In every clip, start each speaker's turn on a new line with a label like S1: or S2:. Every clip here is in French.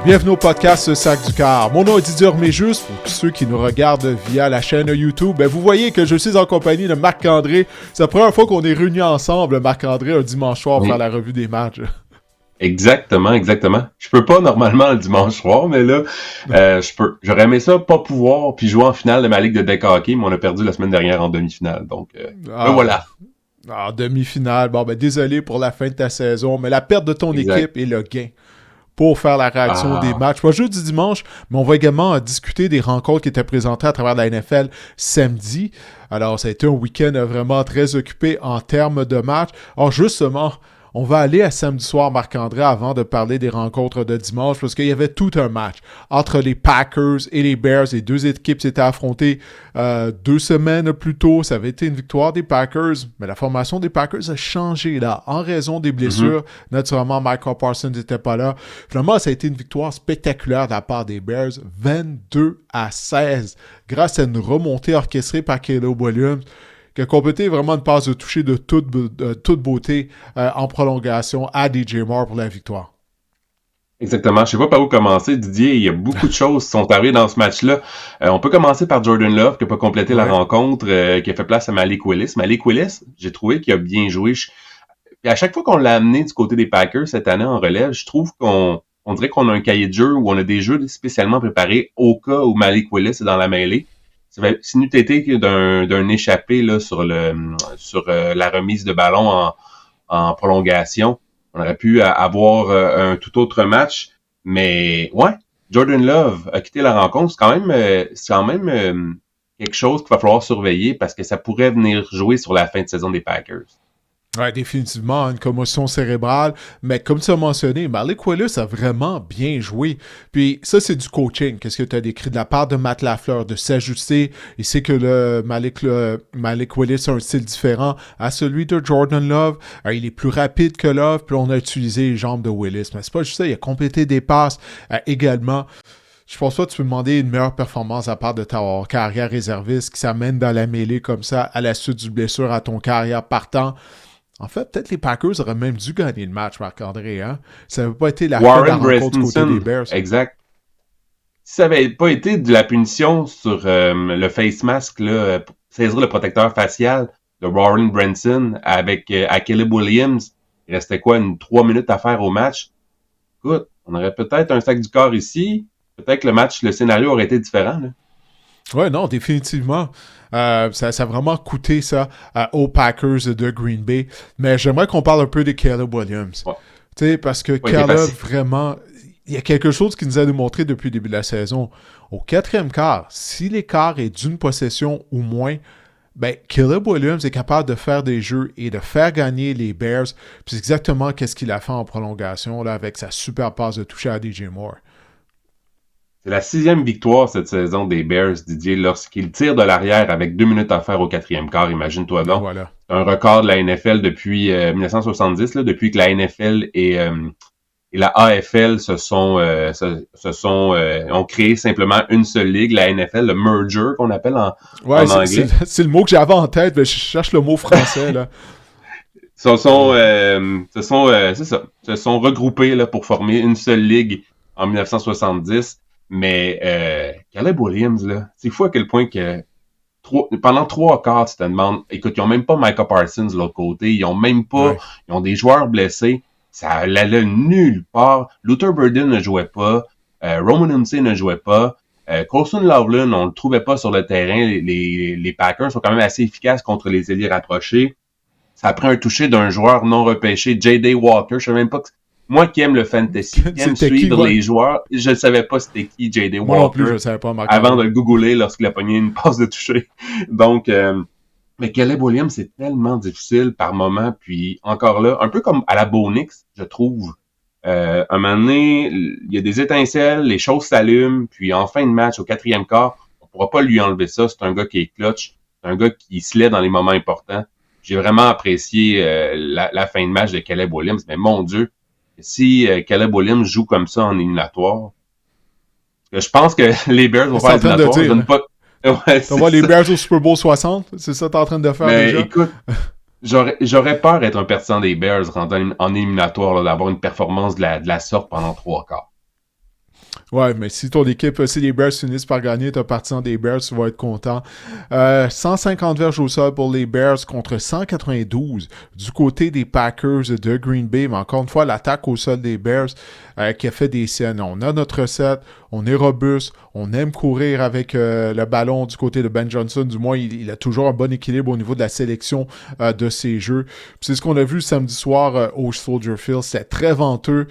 S1: Bienvenue au podcast Sac du Car. Mon nom est Didier Orméjus. Pour ceux qui nous regardent via la chaîne YouTube, vous voyez que je suis en compagnie de Marc-André. C'est la première fois qu'on est réunis ensemble, Marc-André, un dimanche soir pour faire la revue des matchs.
S2: Exactement. Je peux pas normalement le dimanche soir, mais là, je peux. J'aurais aimé ça, pas pouvoir, puis jouer en finale de ma ligue de deck hockey, mais on a perdu la semaine dernière en demi-finale, donc voilà.
S1: En demi-finale, désolé pour la fin de ta saison, mais la perte de ton équipe est le gain pour faire la réaction des matchs. Pas juste du dimanche, mais on va également discuter des rencontres qui étaient présentées à travers la NFL samedi. Alors, ça a été un week-end vraiment très occupé en termes de matchs. Alors, justement, on va aller à samedi soir, Marc-André, avant de parler des rencontres de dimanche, parce qu'il y avait tout un match entre les Packers et les Bears. Les deux équipes s'étaient affrontées 2 semaines plus tôt. Ça avait été une victoire des Packers, mais la formation des Packers a changé là, en raison des blessures. Naturellement, Michael Parsons n'était pas là. Finalement, ça a été une victoire spectaculaire de la part des Bears, 22-16, grâce à une remontée orchestrée par Caleb Williams, qui a complété vraiment une passe de toucher de toute beauté en prolongation à DJ Moore pour la victoire.
S2: Exactement. Je sais pas par où commencer, Didier. Il y a beaucoup de choses qui sont arrivées dans ce match-là. On peut commencer par Jordan Love, qui n'a pas complété la rencontre, qui a fait place à Malik Willis. Malik Willis, j'ai trouvé qu'il a bien joué. Et à chaque fois qu'on l'a amené du côté des Packers cette année en relève, je trouve qu'on dirait qu'on a un cahier de jeu où on a des jeux spécialement préparés au cas où Malik Willis est dans la mêlée. Si nous été d'un échappé là, sur la remise de ballon en prolongation, on aurait pu avoir un tout autre match. Mais ouais, Jordan Love a quitté la rencontre. C'est quand même quelque chose qu'il va falloir surveiller parce que ça pourrait venir jouer sur la fin de saison des Packers.
S1: Oui, définitivement, une commotion cérébrale. Mais comme tu as mentionné, Malik Willis a vraiment bien joué. Puis ça, c'est du coaching. Qu'est-ce que tu as décrit de la part de Matt Lafleur, de s'ajuster. Il sait que Malik Willis a un style différent à celui de Jordan Love. Il est plus rapide que Love, puis on a utilisé les jambes de Willis. Mais c'est pas juste ça, il a complété des passes également. Je pense pas que tu peux demander une meilleure performance à part de ta carrière réserviste qui s'amène dans la mêlée comme ça à la suite du blessure à ton carrière partant. En fait, peut-être les Packers auraient même dû gagner le match, Marc-André. Hein? Ça n'avait pas été la fin de la rencontre du côté des Bears.
S2: Exact. Si ça n'avait pas été de la punition sur le face mask, là, pour saisir le protecteur facial de Warren Brinson avec Caleb Williams, il restait 3 minutes à faire au match. Écoute, on aurait peut-être un sac du corps ici. Peut-être que le scénario aurait été différent.
S1: Oui, non, définitivement. Ça a vraiment coûté ça aux Packers de Green Bay. Mais j'aimerais qu'on parle un peu de Caleb Williams. Ouais. Tu sais, parce que Caleb, vraiment, il y a quelque chose qui nous a démontré depuis le début de la saison. Au 4e quart, si l'écart est d'une possession ou moins, Caleb Williams est capable de faire des jeux et de faire gagner les Bears. Puis c'est exactement ce qu'il a fait en prolongation là, avec sa super passe de toucher à DJ Moore.
S2: C'est la 6e victoire cette saison des Bears, Didier, lorsqu'ils tirent de l'arrière avec 2 minutes à faire au 4e quart. Imagine-toi donc.
S1: Voilà.
S2: C'est un record de la NFL depuis 1970, là, depuis que la NFL et la AFL ont créé simplement une seule ligue, la NFL, le merger qu'on appelle en anglais.
S1: C'est le mot que j'avais en tête, mais je cherche le mot français là.
S2: se sont regroupés là, pour former une seule ligue en 1970. Mais Caleb Williams, là, c'est fou à quel point que pendant 3 quarts, tu te demandes, écoute, ils ont même pas Micah Parsons de l'autre côté, ils ont des joueurs blessés, ça allait nulle part. Luther Burden ne jouait pas, Roman Humsey ne jouait pas, Colson Loveland, on le trouvait pas sur le terrain. Les Packers sont quand même assez efficaces contre les ailiers rapprochés. Ça a pris un toucher d'un joueur non repêché, J.D. Walker, je sais même pas que... Moi qui aime le fantasy, qui aime suivre les joueurs, je ne savais pas c'était qui J.D. Walker.
S1: Moi non plus, je savais pas.
S2: Avant de le googler lorsqu'il a pogné une passe de toucher. Donc, mais Caleb Williams, c'est tellement difficile par moment. Puis encore là, un peu comme à la Bo Nix, je trouve. Un moment donné, il y a des étincelles, les choses s'allument. Puis en fin de match, au 4e quart, on pourra pas lui enlever ça. C'est un gars qui est clutch. C'est un gars qui se lève dans les moments importants. J'ai vraiment apprécié la fin de match de Caleb Williams. Mais mon Dieu, si Caleb Williams joue comme ça en éliminatoire, je pense que les Bears vont faire l'éliminatoire.
S1: On voit les Bears au Super Bowl 60, c'est ça que t'es en train de faire déjà?
S2: Écoute, j'aurais peur d'être un partisan des Bears rentrant en éliminatoire, là, d'avoir une performance de la sorte pendant 3 quarts.
S1: Ouais, mais si ton équipe, si les Bears finissent par gagner, t'as partisan des Bears, tu vas être content. 150 verges au sol pour les Bears contre 192 du côté des Packers de Green Bay. Mais encore une fois, l'attaque au sol des Bears qui a fait des siennes. On a notre recette, on est robuste, on aime courir avec le ballon du côté de Ben Johnson. Du moins, il a toujours un bon équilibre au niveau de la sélection de ses jeux. Puis c'est ce qu'on a vu samedi soir au Soldier Field. C'était très venteux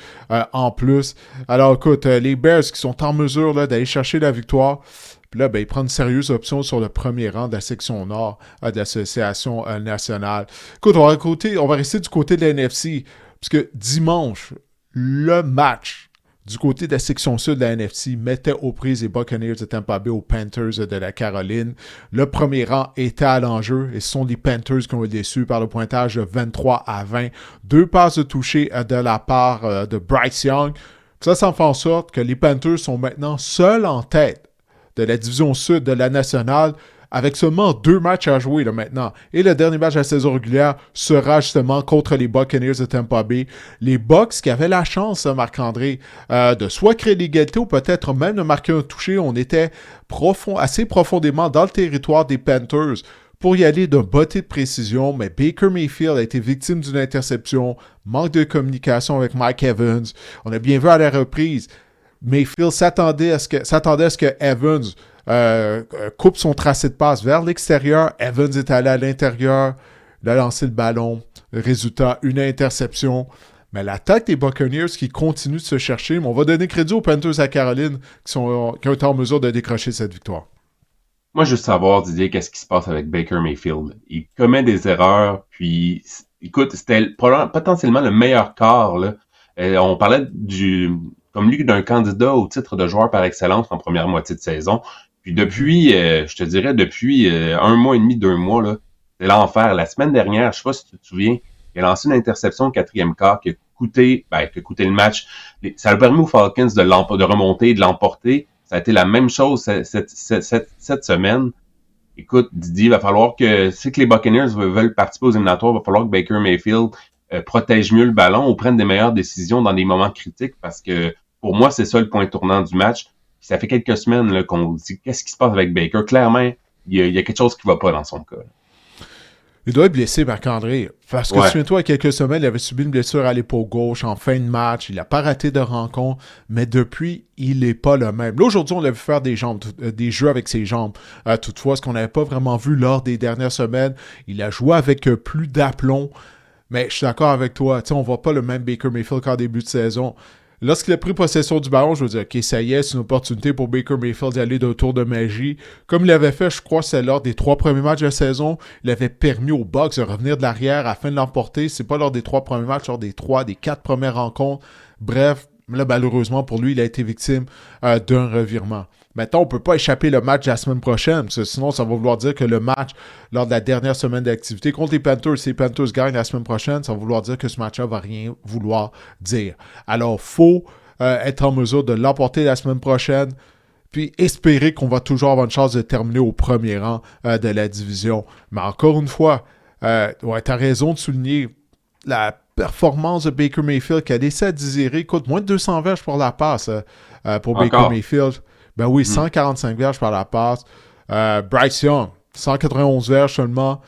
S1: en plus. Alors écoute, les Bears qui sont en mesure là, d'aller chercher la victoire. Puis là, ben, ils prennent une sérieuse option sur le premier rang de la section nord de l'Association nationale. Écoute, on va rester du côté de la NFC, puisque dimanche, le match du côté de la section sud de la NFC mettait aux prises les Buccaneers de Tampa Bay aux Panthers de la Caroline. Le premier rang était à l'enjeu et ce sont les Panthers qui ont été déçus par le pointage de 23-20. 2 passes de toucher de la part de Bryce Young. Ça fait en sorte que les Panthers sont maintenant seuls en tête de la division sud de la nationale avec seulement 2 matchs à jouer là, maintenant. Et le dernier match de la saison régulière sera justement contre les Buccaneers de Tampa Bay. Les Bucs qui avaient la chance, Marc-André, de soit créer l'égalité ou peut-être même de marquer un touché. On était assez profondément dans le territoire des Panthers pour y aller d'un botté de précision, mais Baker Mayfield a été victime d'une interception, manque de communication avec Mike Evans. On a bien vu à la reprise, Mayfield s'attendait à ce que Evans coupe son tracé de passe vers l'extérieur. Evans est allé à l'intérieur, il a lancé le ballon. Résultat, une interception. Mais l'attaque des Buccaneers qui continue de se chercher, mais on va donner crédit aux Panthers à Caroline qui ont été en mesure de décrocher cette victoire.
S2: Moi, juste savoir, Didier, qu'est-ce qui se passe avec Baker Mayfield. Il commet des erreurs, puis, écoute, c'était potentiellement le meilleur quart, là. On parlait comme lui, d'un candidat au titre de joueur par excellence en première moitié de saison. Puis depuis, je te dirais, depuis 1 mois et demi, 2 mois, là, c'est l'enfer. La semaine dernière, je sais pas si tu te souviens, il a lancé une interception au 4e quart qui a coûté le match. Ça a permis aux Falcons de remonter, de l'emporter. Ça a été la même chose cette semaine. Écoute, Didier, il va falloir si les Buccaneers veulent participer aux éliminatoires, il va falloir que Baker Mayfield protège mieux le ballon ou prenne des meilleures décisions dans des moments critiques parce que pour moi, c'est ça le point tournant du match. Puis ça fait quelques semaines là, qu'on dit qu'est-ce qui se passe avec Baker. Clairement, il y a quelque chose qui ne va pas dans son cas.
S1: Il doit être blessé, Marc-André. Parce que souviens-toi, il y a quelques semaines, il avait subi une blessure à l'épaule gauche en fin de match. Il n'a pas raté de rencontre, mais depuis, il n'est pas le même. Là, aujourd'hui, on l'a vu faire des jeux avec ses jambes. Toutefois, ce qu'on n'avait pas vraiment vu lors des dernières semaines, il a joué avec plus d'aplomb. Mais je suis d'accord avec toi. On ne voit pas le même Baker Mayfield qu'en début de saison. Lorsqu'il a pris possession du ballon, je veux dire, OK, ça y est, c'est une opportunité pour Baker Mayfield d'y aller d'un tour de magie. Comme il avait fait, je crois, c'est lors des 3 premiers matchs de la saison, il avait permis aux Bucs de revenir de l'arrière afin de l'emporter. C'est pas lors des 3 premiers matchs, lors des 4 premières rencontres. Bref, là, malheureusement, pour lui, il a été victime d'un revirement. Maintenant, on ne peut pas échapper le match de la semaine prochaine, parce que sinon, ça va vouloir dire que le match, lors de la dernière semaine d'activité contre les Panthers, si les Panthers gagnent la semaine prochaine, ça va vouloir dire que ce match-là ne va rien vouloir dire. Alors, il faut être en mesure de l'emporter la semaine prochaine, puis espérer qu'on va toujours avoir une chance de terminer au premier rang de la division. Mais encore une fois, tu as raison de souligner la performance de Baker Mayfield qui a laissé à désirer. Écoute, moins de 200 verges pour la passe pour Baker Mayfield. Ben oui, 145 verges par la passe. Bryce Young, 191 verges seulement.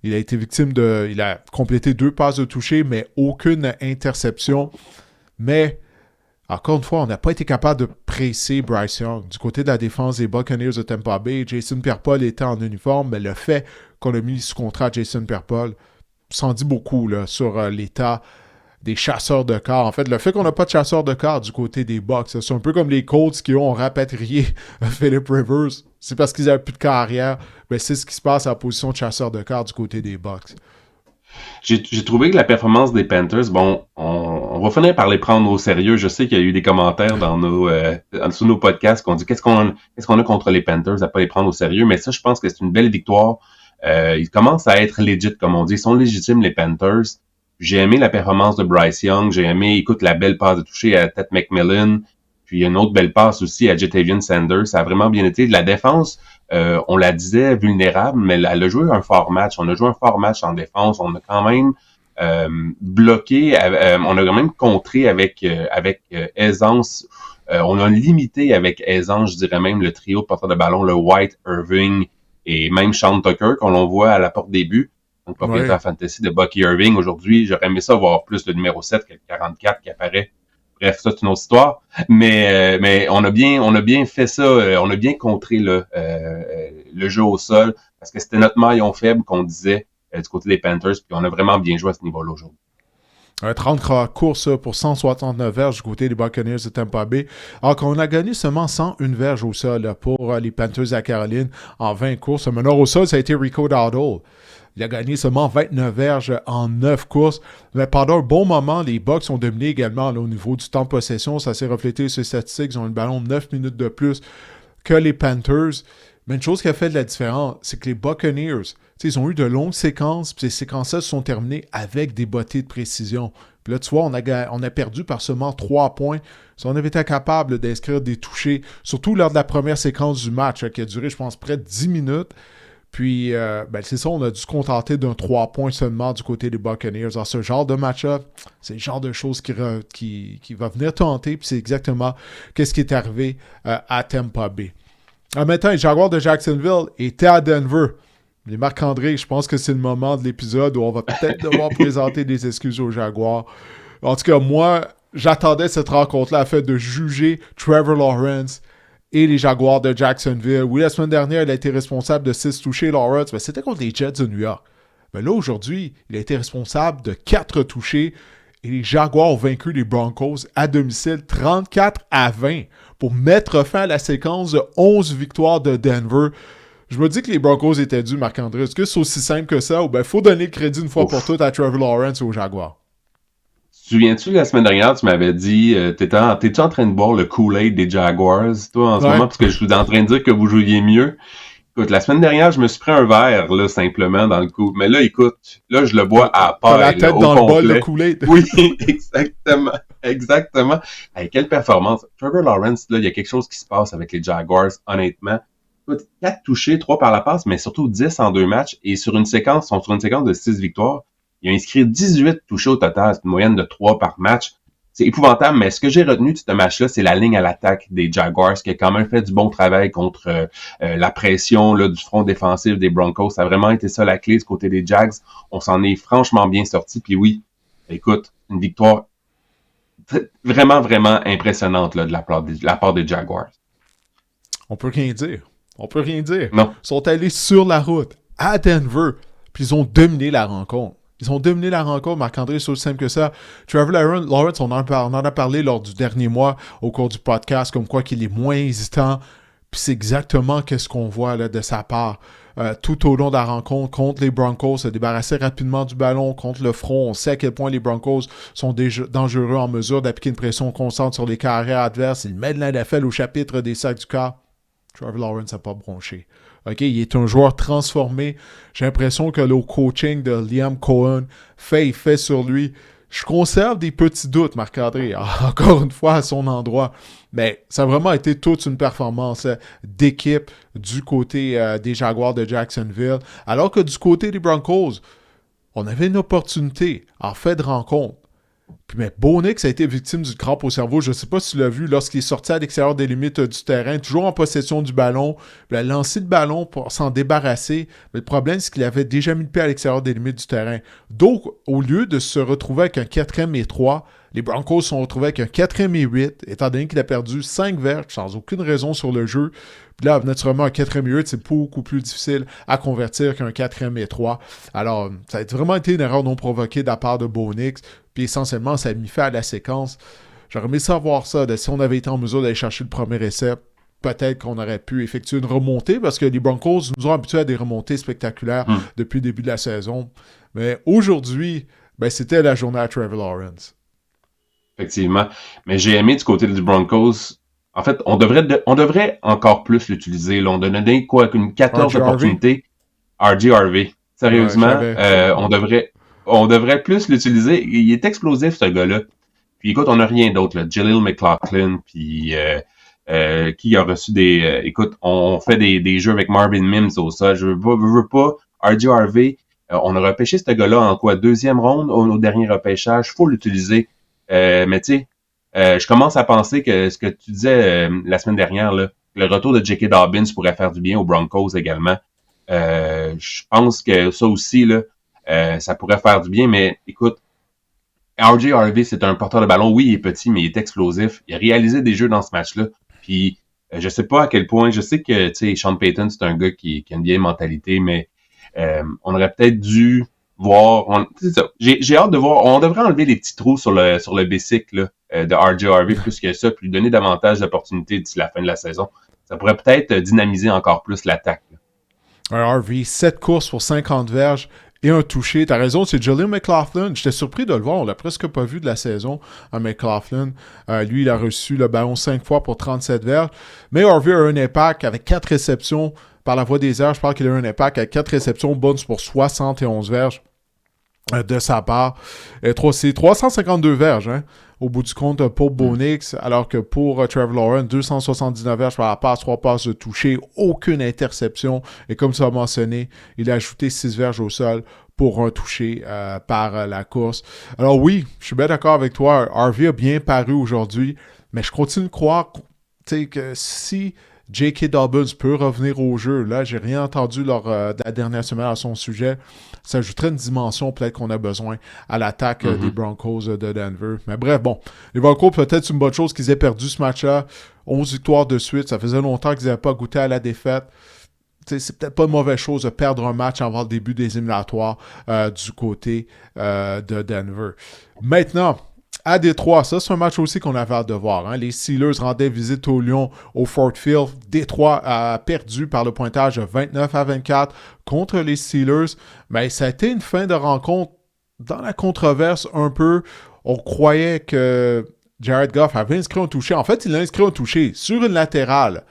S1: Il a été victime il a complété 2 passes de toucher, mais aucune interception. Mais, encore une fois, on n'a pas été capable de presser Bryce Young. Du côté de la défense des Buccaneers de Tampa Bay, Jason Pierre-Paul était en uniforme, mais le fait qu'on a mis sous contrat Jason Pierre-Paul s'en dit beaucoup là, sur l'état des chasseurs de corps. En fait, le fait qu'on n'a pas de chasseurs de corps du côté des Bucs, c'est un peu comme les Colts qui ont rapatrié Philip Rivers. C'est parce qu'ils n'avaient plus de carrière. Mais c'est ce qui se passe à la position de chasseur de corps du côté des Bucs.
S2: J'ai trouvé que la performance des Panthers, on va finir par les prendre au sérieux. Je sais qu'il y a eu des commentaires sur nos podcasts qui ont dit qu'est-ce qu'on a contre les Panthers à pas les prendre au sérieux. Mais ça, je pense que c'est une belle victoire. Ils commencent à être legit, comme on dit. Ils sont légitimes, les Panthers. J'ai aimé la performance de Bryce Young. J'ai aimé, la belle passe de toucher à Ted McMillan. Puis une autre belle passe aussi à Jatavian Sanders. Ça a vraiment bien été. De la défense, on la disait vulnérable, mais elle a joué un fort match. On a joué un fort match en défense. On a quand même bloqué, on a quand même contré avec aisance On a limité avec aisance, je dirais même, le trio de porteurs de ballon, le White, Irving et même Sean Tucker, qu'on l'on voit à la porte des buts. Donc, propriétaire fantasy de Bucky Irving. Aujourd'hui, j'aurais aimé ça voir plus le numéro 7 que le 44 qui apparaît. Bref, ça, c'est une autre histoire. Mais on a bien fait ça. On a bien contré le jeu au sol parce que c'était notre maillon faible qu'on disait du côté des Panthers. Puis on a vraiment bien joué à ce niveau-là aujourd'hui.
S1: 30 courses pour 169 verges du côté des Buccaneers de Tampa Bay. Alors qu'on a gagné seulement 101 verges au sol pour les Panthers à Caroline en 20 courses. Le meneur au sol, ça a été Rico Dowdle. Il a gagné seulement 29 verges en 9 courses. Mais pendant un bon moment, les Bucs ont dominé également là, au niveau du temps de possession. Ça s'est reflété sur les statistiques. Ils ont un ballon de 9 minutes de plus que les Panthers. Mais une chose qui a fait de la différence, c'est que les Buccaneers, ils ont eu de longues séquences, puis ces séquences-là se sont terminées avec des bottées de précision. Puis là, tu vois, on a perdu par seulement 3 points. Si on avait été capable d'inscrire des touchés, surtout lors de la première séquence du match, qui a duré, je pense, près de 10 minutes. Puis, c'est ça, on a dû se contenter d'un 3 points seulement du côté des Buccaneers. Alors, ce genre de match-up, c'est le genre de choses qui va venir tenter, puis c'est exactement ce qui est arrivé à Tampa Bay. En même temps, les Jaguars de Jacksonville étaient à Denver. Les Marc-André, je pense que c'est le moment de l'épisode où on va peut-être devoir présenter des excuses aux Jaguars. En tout cas, moi, j'attendais cette rencontre-là afin de juger Trevor Lawrence et les Jaguars de Jacksonville. Oui, la semaine dernière, il a été responsable de 6 touchés, Lawrence, mais c'était contre les Jets de New York. Mais là, aujourd'hui, il a été responsable de 4 touchés et les Jaguars ont vaincu les Broncos à domicile 34-20 pour mettre fin à la séquence de 11 victoires de Denver. Je me dis que les Broncos étaient dus, Marc-André. Est-ce que c'est aussi simple que ça ou bien il faut donner le crédit une fois pour toutes à Trevor Lawrence et aux Jaguars?
S2: Tu te souviens-tu, la semaine dernière, tu m'avais dit, t'es-tu en train de boire le Kool-Aid des Jaguars, toi, en ce moment, parce que je suis en train de dire que vous jouiez mieux? Écoute, la semaine dernière, je me suis pris un verre, là, simplement, dans le coup. Mais là, écoute, là, je le bois à part.
S1: La tête dans le bol de Kool-Aid.
S2: Oui, exactement. Hey, quelle performance. Trevor Lawrence, là, il y a quelque chose qui se passe avec les Jaguars, honnêtement. Écoute, 4 touchés, 3 par la passe, mais surtout 10 en 2 matchs. Et sur une séquence de 6 victoires, il a inscrit 18 touchés au total. C'est une moyenne de 3 par match. C'est épouvantable, mais ce que j'ai retenu de ce match-là, c'est la ligne à l'attaque des Jaguars qui a quand même fait du bon travail contre la pression là, du front défensif des Broncos. Ça a vraiment été ça la clé du côté des Jags. On s'en est franchement bien sorti. Puis oui, écoute, une victoire vraiment, vraiment impressionnante là, de la part des Jaguars.
S1: On peut rien dire.
S2: Non.
S1: Ils sont allés sur la route à Denver, puis ils ont dominé la rencontre. Marc-André, c'est aussi simple que ça. Trevor Lawrence, on en a parlé lors du dernier mois au cours du podcast, comme quoi qu'il est moins hésitant. Puis c'est exactement ce qu'on voit là, de sa part. Tout au long de la rencontre, contre les Broncos, se débarrasser rapidement du ballon, contre le front. On sait à quel point les Broncos sont dangereux en mesure d'appliquer une pression constante sur les carrières adverses. Ils mettent l'NFL au chapitre des sacs du corps. Trevor Lawrence n'a pas bronché. OK, il est un joueur transformé. J'ai l'impression que le coaching de Liam Cohen fait effet sur lui. Je conserve des petits doutes, Marc-André, encore une fois à son endroit. Mais ça a vraiment été toute une performance d'équipe du côté des Jaguars de Jacksonville. Alors que du côté des Broncos, on avait une opportunité en fait de rencontre. Puis, mais Bo Nix a été victime d'une crampe au cerveau. Je ne sais pas si tu l'as vu lorsqu'il est sorti à l'extérieur des limites du terrain, toujours en possession du ballon. Il a lancé le ballon pour s'en débarrasser. Mais le problème, c'est qu'il avait déjà mis le pied à l'extérieur des limites du terrain. Donc, au lieu de se retrouver avec un 4e et 3, les Broncos se sont retrouvés avec un 4e et 8, étant donné qu'il a perdu 5 verges sans aucune raison sur le jeu. Puis là, naturellement, un 4e et 8, c'est beaucoup plus difficile à convertir qu'un 4e et 3. Alors, ça a vraiment été une erreur non provoquée de la part de Bo Nix. Puis essentiellement, ça a mis fin à la séquence. J'aurais aimé savoir ça. Si on avait été en mesure d'aller chercher le premier essai, peut-être qu'on aurait pu effectuer une remontée parce que les Broncos nous ont habitués à des remontées spectaculaires depuis le début de la saison. Mais aujourd'hui, c'était la journée à Trevor Lawrence.
S2: Effectivement. Mais j'ai aimé du côté des Broncos. En fait, on devrait encore plus l'utiliser. Là. On donnait quoi, une 14 opportunités. RJ-Harvey. Sérieusement, on devrait plus l'utiliser. Il est explosif, ce gars-là. Puis écoute, on n'a rien d'autre. Là. Jaleel McLaughlin, puis qui a reçu des... écoute, on fait des jeux avec Marvin Mims au sol. Je veux pas. RJ-Harvey, on a repêché ce gars-là en quoi? 2e ronde au dernier repêchage. Faut l'utiliser. Mais tu sais, Je commence à penser que ce que tu disais la semaine dernière, là, le retour de J.K. Dobbins pourrait faire du bien aux Broncos également. Je pense que ça aussi, là, ça pourrait faire du bien, mais écoute, R.J. Harvey, c'est un porteur de ballon. Oui, il est petit, mais il est explosif. Il a réalisé des jeux dans ce match-là. Puis, je sais pas à quel point, je sais que, tu sais, Sean Payton, c'est un gars qui a une vieille mentalité, mais on aurait peut-être dû voir... C'est ça. J'ai hâte de voir. On devrait enlever les petits trous sur le bicycle là, de R.J. Harvey plus que ça, puis lui donner davantage d'opportunités d'ici la fin de la saison. Ça pourrait peut-être dynamiser encore plus l'attaque.
S1: Harvey, 7 courses pour 50 verges et un touché. T'as raison, c'est Jaleel McLaughlin. J'étais surpris de le voir. On l'a presque pas vu de la saison à McLaughlin. Lui, il a reçu le ballon 5 fois pour 37 verges. Mais Harvey a un impact avec 4 réceptions par la voie des airs. Je parle qu'il a un impact avec 4 réceptions bonnes pour 71 verges de sa part. C'est 352 verges, hein, au bout du compte pour Bonix, alors que pour Trevor Lawrence, 279 verges par la passe, 3 passes de toucher, aucune interception. Et comme tu as mentionné, il a ajouté 6 verges au sol pour un touché par la course. Alors oui, je suis bien d'accord avec toi. Harvey a bien paru aujourd'hui, mais je continue de croire que si J.K. Dobbins peut revenir au jeu, là, j'ai rien entendu lors de la dernière semaine à son sujet, ça ajouterait une dimension peut-être qu'on a besoin à l'attaque des Broncos de Denver. Mais bref, bon, les Broncos, peut-être une bonne chose qu'ils aient perdu ce match-là. 11 victoires de suite, ça faisait longtemps qu'ils n'avaient pas goûté à la défaite. T'sais, c'est peut-être pas une mauvaise chose de perdre un match avant le début des éliminatoires du côté de Denver. Maintenant, à Détroit, ça c'est un match aussi qu'on avait hâte de voir. Hein. Les Steelers rendaient visite aux Lions au Ford Field. Détroit a perdu par le pointage de 29-24 contre les Steelers. Mais ça a été une fin de rencontre dans la controverse un peu. On croyait que Jared Goff avait inscrit un touché. En fait, il a inscrit un touché sur une latérale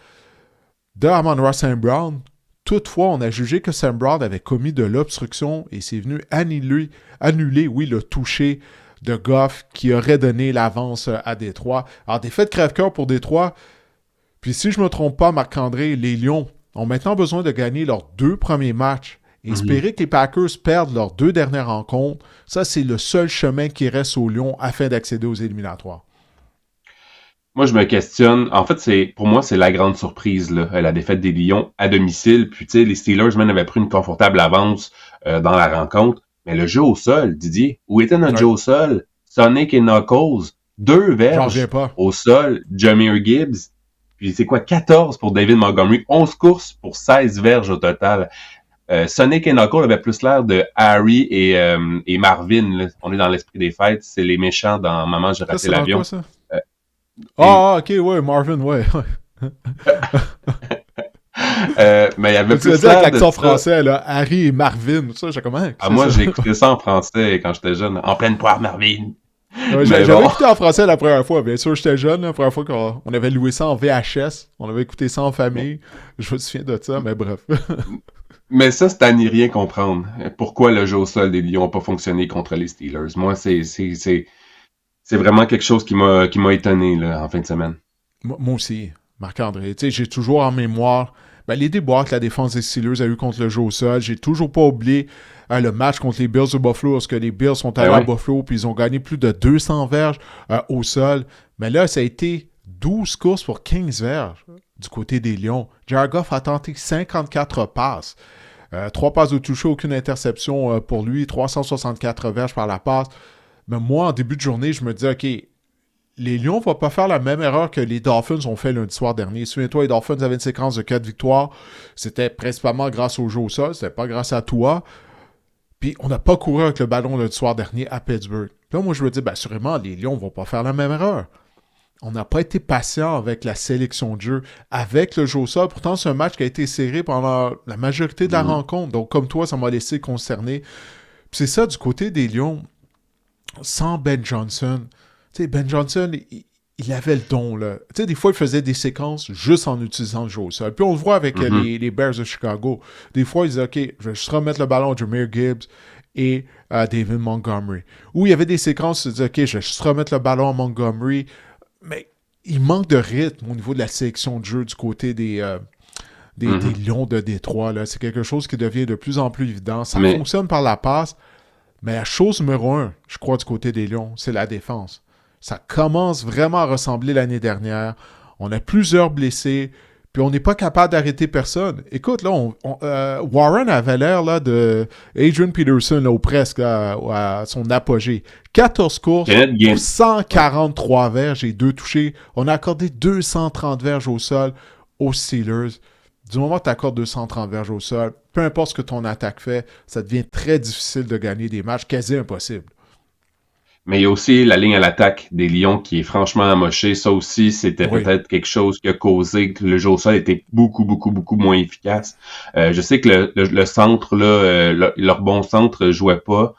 S1: de Amon-Ra St. Brown. Toutefois, on a jugé que Sam Brown avait commis de l'obstruction et c'est venu annuler le touché de Goff qui aurait donné l'avance à Détroit. Alors, défaite crève-cœur pour Détroit. Puis si je ne me trompe pas, Marc-André, les Lions ont maintenant besoin de gagner leurs 2 premiers matchs. Et espérer que les Packers perdent leurs 2 dernières rencontres, ça, c'est le seul chemin qui reste aux Lions afin d'accéder aux éliminatoires.
S2: Moi, je me questionne. En fait, pour moi, c'est la grande surprise, là, la défaite des Lions à domicile. Puis, tu sais, les Steelers, même, avaient pris une confortable avance dans la rencontre. Mais le jeu au sol, Didier, où était notre jeu au sol? Sonic et Knuckles, 2 verges au sol, Jahmyr Gibbs. Puis, c'est quoi? 14 pour David Montgomery. 11 courses pour 16 verges au total. Sonic et Knuckles avaient plus l'air de Harry et Marvin. Là. On est dans l'esprit des fêtes. C'est les méchants dans Maman, j'ai raté l'avion.
S1: Quoi, ça? Ok, ouais, Marvin, ouais.
S2: Mais il y avait
S1: tu plus avec l'accent français, là, Harry et Marvin, ça, j'ai comment?
S2: Moi, j'ai écouté ça en français quand j'étais jeune. En pleine poire, Marvin.
S1: Ouais, j'avais écouté en français la première fois, bien sûr, j'étais jeune, la première fois qu'on avait loué ça en VHS, on avait écouté ça en famille, je me souviens de ça, mais bref.
S2: Mais ça, c'est à n'y rien comprendre. Pourquoi le jeu au sol des Lions n'a pas fonctionné contre les Steelers? Moi, c'est vraiment quelque chose qui m'a étonné là, en fin de semaine.
S1: Moi aussi, Marc-André. Tu sais, j'ai toujours en mémoire les déboires que la défense des Steelers a eu contre le jeu au sol. J'ai toujours pas oublié le match contre les Bills de Buffalo, parce que les Bills sont allés à Buffalo puis ils ont gagné plus de 200 verges au sol. Mais là, ça a été 12 courses pour 15 verges du côté des Lions. Jared Goff a tenté 54 passes. 3 passes de toucher, aucune interception pour lui. 364 verges par la passe. Mais moi, en début de journée, je me dis, OK, les Lions ne vont pas faire la même erreur que les Dolphins ont fait lundi soir dernier. Souviens-toi, les Dolphins avaient une séquence de 4 victoires. C'était principalement grâce au jeu au sol. C'était pas grâce à toi. Puis, on n'a pas couru avec le ballon lundi soir dernier à Pittsburgh. Puis là, moi, je me dis, assurément, les Lions ne vont pas faire la même erreur. On n'a pas été patient avec la sélection de jeu, avec le jeu au sol. Pourtant, c'est un match qui a été serré pendant la majorité de la rencontre. Donc, comme toi, ça m'a laissé concerné. Puis c'est ça, du côté des Lions, sans Ben Johnson. Tu sais, Ben Johnson, il avait le don, là. Tu sais, des fois, il faisait des séquences juste en utilisant le jeu au sol. Puis on le voit avec les Bears de Chicago. Des fois, il disait, OK, je vais juste remettre le ballon à Jahmyr Gibbs et David Montgomery. Ou il y avait des séquences où il disait, OK, je vais juste remettre le ballon à Montgomery. Mais il manque de rythme au niveau de la sélection de jeu du côté des Lions de Détroit. Là. C'est quelque chose qui devient de plus en plus évident. Ça fonctionne par la passe, mais la chose numéro 1, je crois, du côté des Lions, c'est la défense. Ça commence vraiment à ressembler l'année dernière. On a plusieurs blessés, puis on n'est pas capable d'arrêter personne. Écoute, là, Warren avait l'air là, de Adrian Peterson, là, ou presque, là, à son apogée. 14 courses, 143 verges et 2 touchés. On a accordé 230 verges au sol aux Steelers. Du moment que tu accordes 230 verges au sol, peu importe ce que ton attaque fait, ça devient très difficile de gagner des matchs, quasi impossible.
S2: Mais il y a aussi la ligne à l'attaque des Lions qui est franchement amochée. Ça aussi, c'était peut-être quelque chose qui a causé que le jeu au sol était beaucoup moins efficace. Je sais que le centre, là, leur bon centre jouait pas.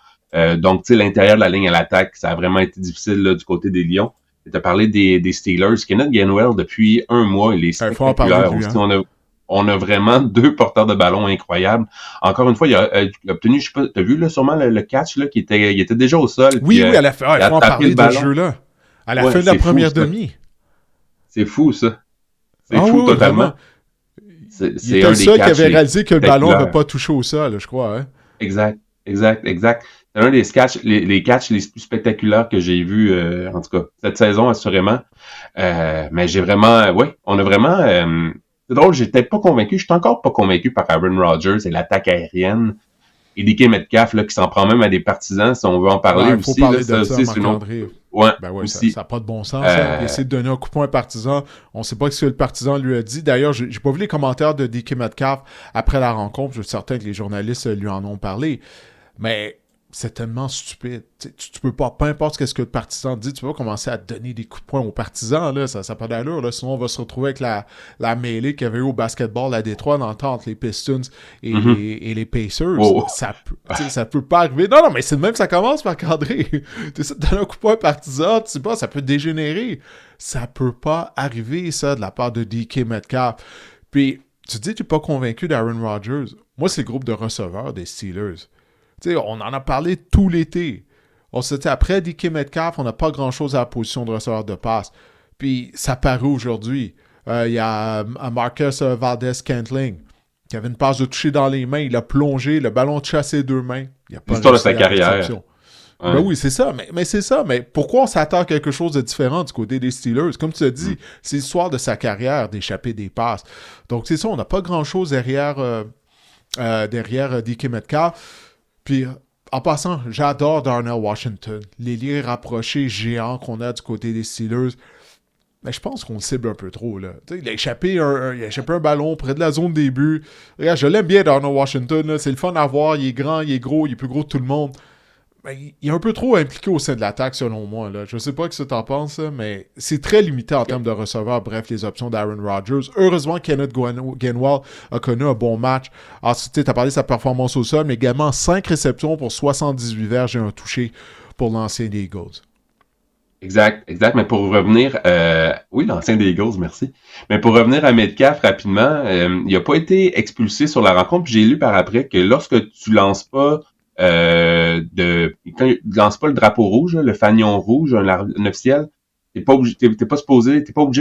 S2: Donc, tu sais, l'intérieur de la ligne à l'attaque, ça a vraiment été difficile là, du côté des Lions. Tu as parlé des Steelers. Kenneth Gainwell, depuis un mois, il est spectaculaire. On a vraiment 2 porteurs de ballon incroyables. Encore une fois, il a obtenu, je sais pas, t'as vu là, sûrement le catch là, il était déjà au sol.
S1: Oui, à la fin, il faut en parler de ce jeu-là. À la fin de la première demi.
S2: C'est fou, ça. C'est fou, totalement.
S1: C'est il était le seul qui avait réalisé que le ballon n'avait pas touché au sol, je crois. Hein?
S2: Exact. C'est un des catchs, les catchs les plus spectaculaires que j'ai vus, en tout cas, cette saison, assurément. Mais j'ai vraiment, on a vraiment... c'est drôle, j'étais pas convaincu, je suis encore pas convaincu par Aaron Rodgers et l'attaque aérienne. Et DK Metcalf, là, qui s'en prend même à des partisans, si on veut en parler aussi.
S1: Il faut parler
S2: là,
S1: de ça, Marc-André.
S2: Aussi.
S1: Ça n'a pas de bon sens. Il essaie de donner un coup de poing à un partisan. On ne sait pas ce que le partisan lui a dit. D'ailleurs, j'ai pas vu les commentaires de DK Metcalf après la rencontre. Je suis certain que les journalistes lui en ont parlé. Mais c'est tellement stupide. Tu peux pas, peu importe ce que le partisan dit, tu peux pas commencer à donner des coups de poing aux partisans, là, ça n'a pas d'allure, là, sinon on va se retrouver avec la mêlée qu'il y avait eu au basketball à Détroit dans le temps entre les Pistons et, les Pacers. Oh. Ça peut pas arriver. Non, mais c'est de même que ça commence, Marc-André. Tu essaies de donner un coup de poing à un partisan, tu sais pas, ça peut dégénérer. Ça peut pas arriver, ça, de la part de DK Metcalf. Puis, tu dis que tu n'es pas convaincu d'Aaron Rodgers. Moi, c'est le groupe de receveurs des Steelers. T'sais, on en a parlé tout l'été. On s'était après DK Metcalf, on n'a pas grand-chose à la position de receveur de passe. Puis ça paraît aujourd'hui. Il y a Marcus Valdez-Scantling qui avait une passe de toucher dans les mains. Il a plongé, le ballon de chassé 2 mains.
S2: L'histoire de sa carrière.
S1: Ouais. Ben oui, c'est ça. Mais c'est ça. Mais pourquoi on s'attend à quelque chose de différent du côté des Steelers? Comme tu as dit, c'est l'histoire de sa carrière d'échapper des passes. Donc c'est ça, on n'a pas grand-chose derrière DK Metcalf. Puis, en passant, j'adore Darnell Washington. Les liens rapprochés géants qu'on a du côté des Steelers. Mais je pense qu'on le cible un peu trop, là. Il a échappé un ballon près de la zone des buts. Regarde, je l'aime bien, Darnell Washington. Là. C'est le fun à voir. Il est grand, il est gros, il est plus gros que tout le monde. Mais il est un peu trop impliqué au sein de l'attaque, selon moi. Là. Je sais pas ce que tu en penses, mais c'est très limité en termes de receveurs. Bref, les options d'Aaron Rodgers. Heureusement, Kenneth Gainwell a connu un bon match. Ensuite, tu as parlé de sa performance au sol, mais également 5 réceptions pour 78 verges et un touché pour l'ancien des Eagles.
S2: Exact. Mais pour revenir... oui, l'ancien des Eagles, merci. Mais pour revenir à Metcalf rapidement, il n'a pas été expulsé sur la rencontre. Puis j'ai lu par après que lorsque tu lances pas... quand il lance pas le drapeau rouge, le fanion rouge, un officiel, t'es pas obligé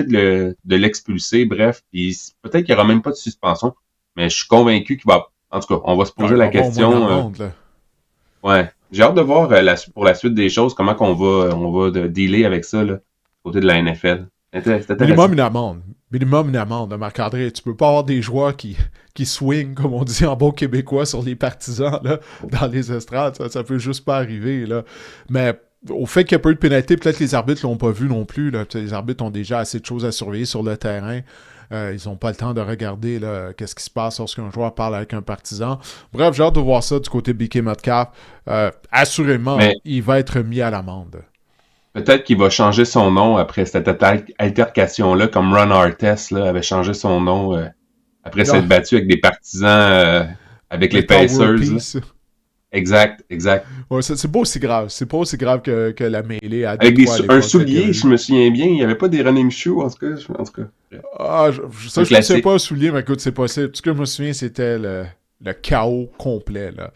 S2: de l'expulser, bref, puis peut-être qu'il y aura même pas de suspension, mais je suis convaincu qu'il va, en tout cas, on va se poser la question. J'ai hâte de voir pour la suite des choses, comment qu'on va dealer avec ça, là, du côté de la NFL.
S1: Minimum une amende, Marc-André. Tu peux pas avoir des joueurs qui swing, comme on dit en bon québécois, sur les partisans là, dans les estrades. Ça peut juste pas arriver. Là. Mais au fait qu'il n'y a pas eu de pénalité, peut-être les arbitres l'ont pas vu non plus. Là. Les arbitres ont déjà assez de choses à surveiller sur le terrain. Ils n'ont pas le temps de regarder là, qu'est-ce qui se passe lorsqu'un joueur parle avec un partisan. Bref, j'ai hâte de voir ça du côté de DK Metcalf. Assurément, il va être mis à l'amende.
S2: Peut-être qu'il va changer son nom après cette altercation-là, comme Ron Artest là, avait changé son nom après s'être battu avec des partisans avec les Pacers. Exact.
S1: Ouais, c'est pas aussi grave. C'est pas aussi grave que la mêlée à
S2: avec un soulier, je me souviens bien. Il n'y avait pas des running shoes, en tout cas.
S1: Je ne sais pas un soulier, mais écoute, c'est possible. Tout ce que je me souviens, c'était le chaos complet, là.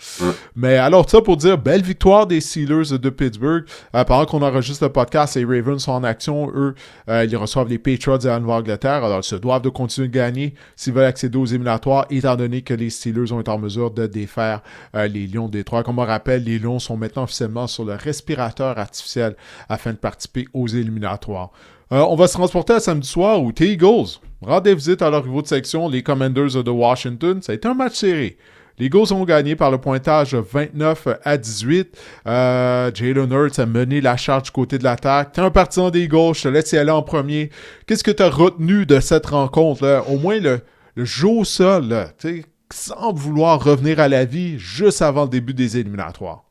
S1: Mais alors, ça pour dire, belle victoire des Steelers de Pittsburgh. Pendant qu'on enregistre le podcast, les Ravens sont en action. Eux, ils reçoivent les Patriots de la Nouvelle-Angleterre. Alors, ils se doivent de continuer de gagner s'ils veulent accéder aux éliminatoires, étant donné que les Steelers ont été en mesure de défaire les Lions de Détroit. Comme on rappelle, les Lions sont maintenant officiellement sur le respirateur artificiel afin de participer aux éliminatoires. On va se transporter à samedi soir où tes Eagles rendaient visite à leur rivaux de section, les Commanders de Washington. Ça a été un match serré. Les Eagles ont gagné par le pointage 29-18. Jalen Hurts a mené la charge du côté de l'attaque. T'es un partisan des Eagles, je te laisse y aller en premier. Qu'est-ce que tu as retenu de cette rencontre, là? Au moins le jeu au sol, là, sans vouloir revenir à la vie juste avant le début des éliminatoires.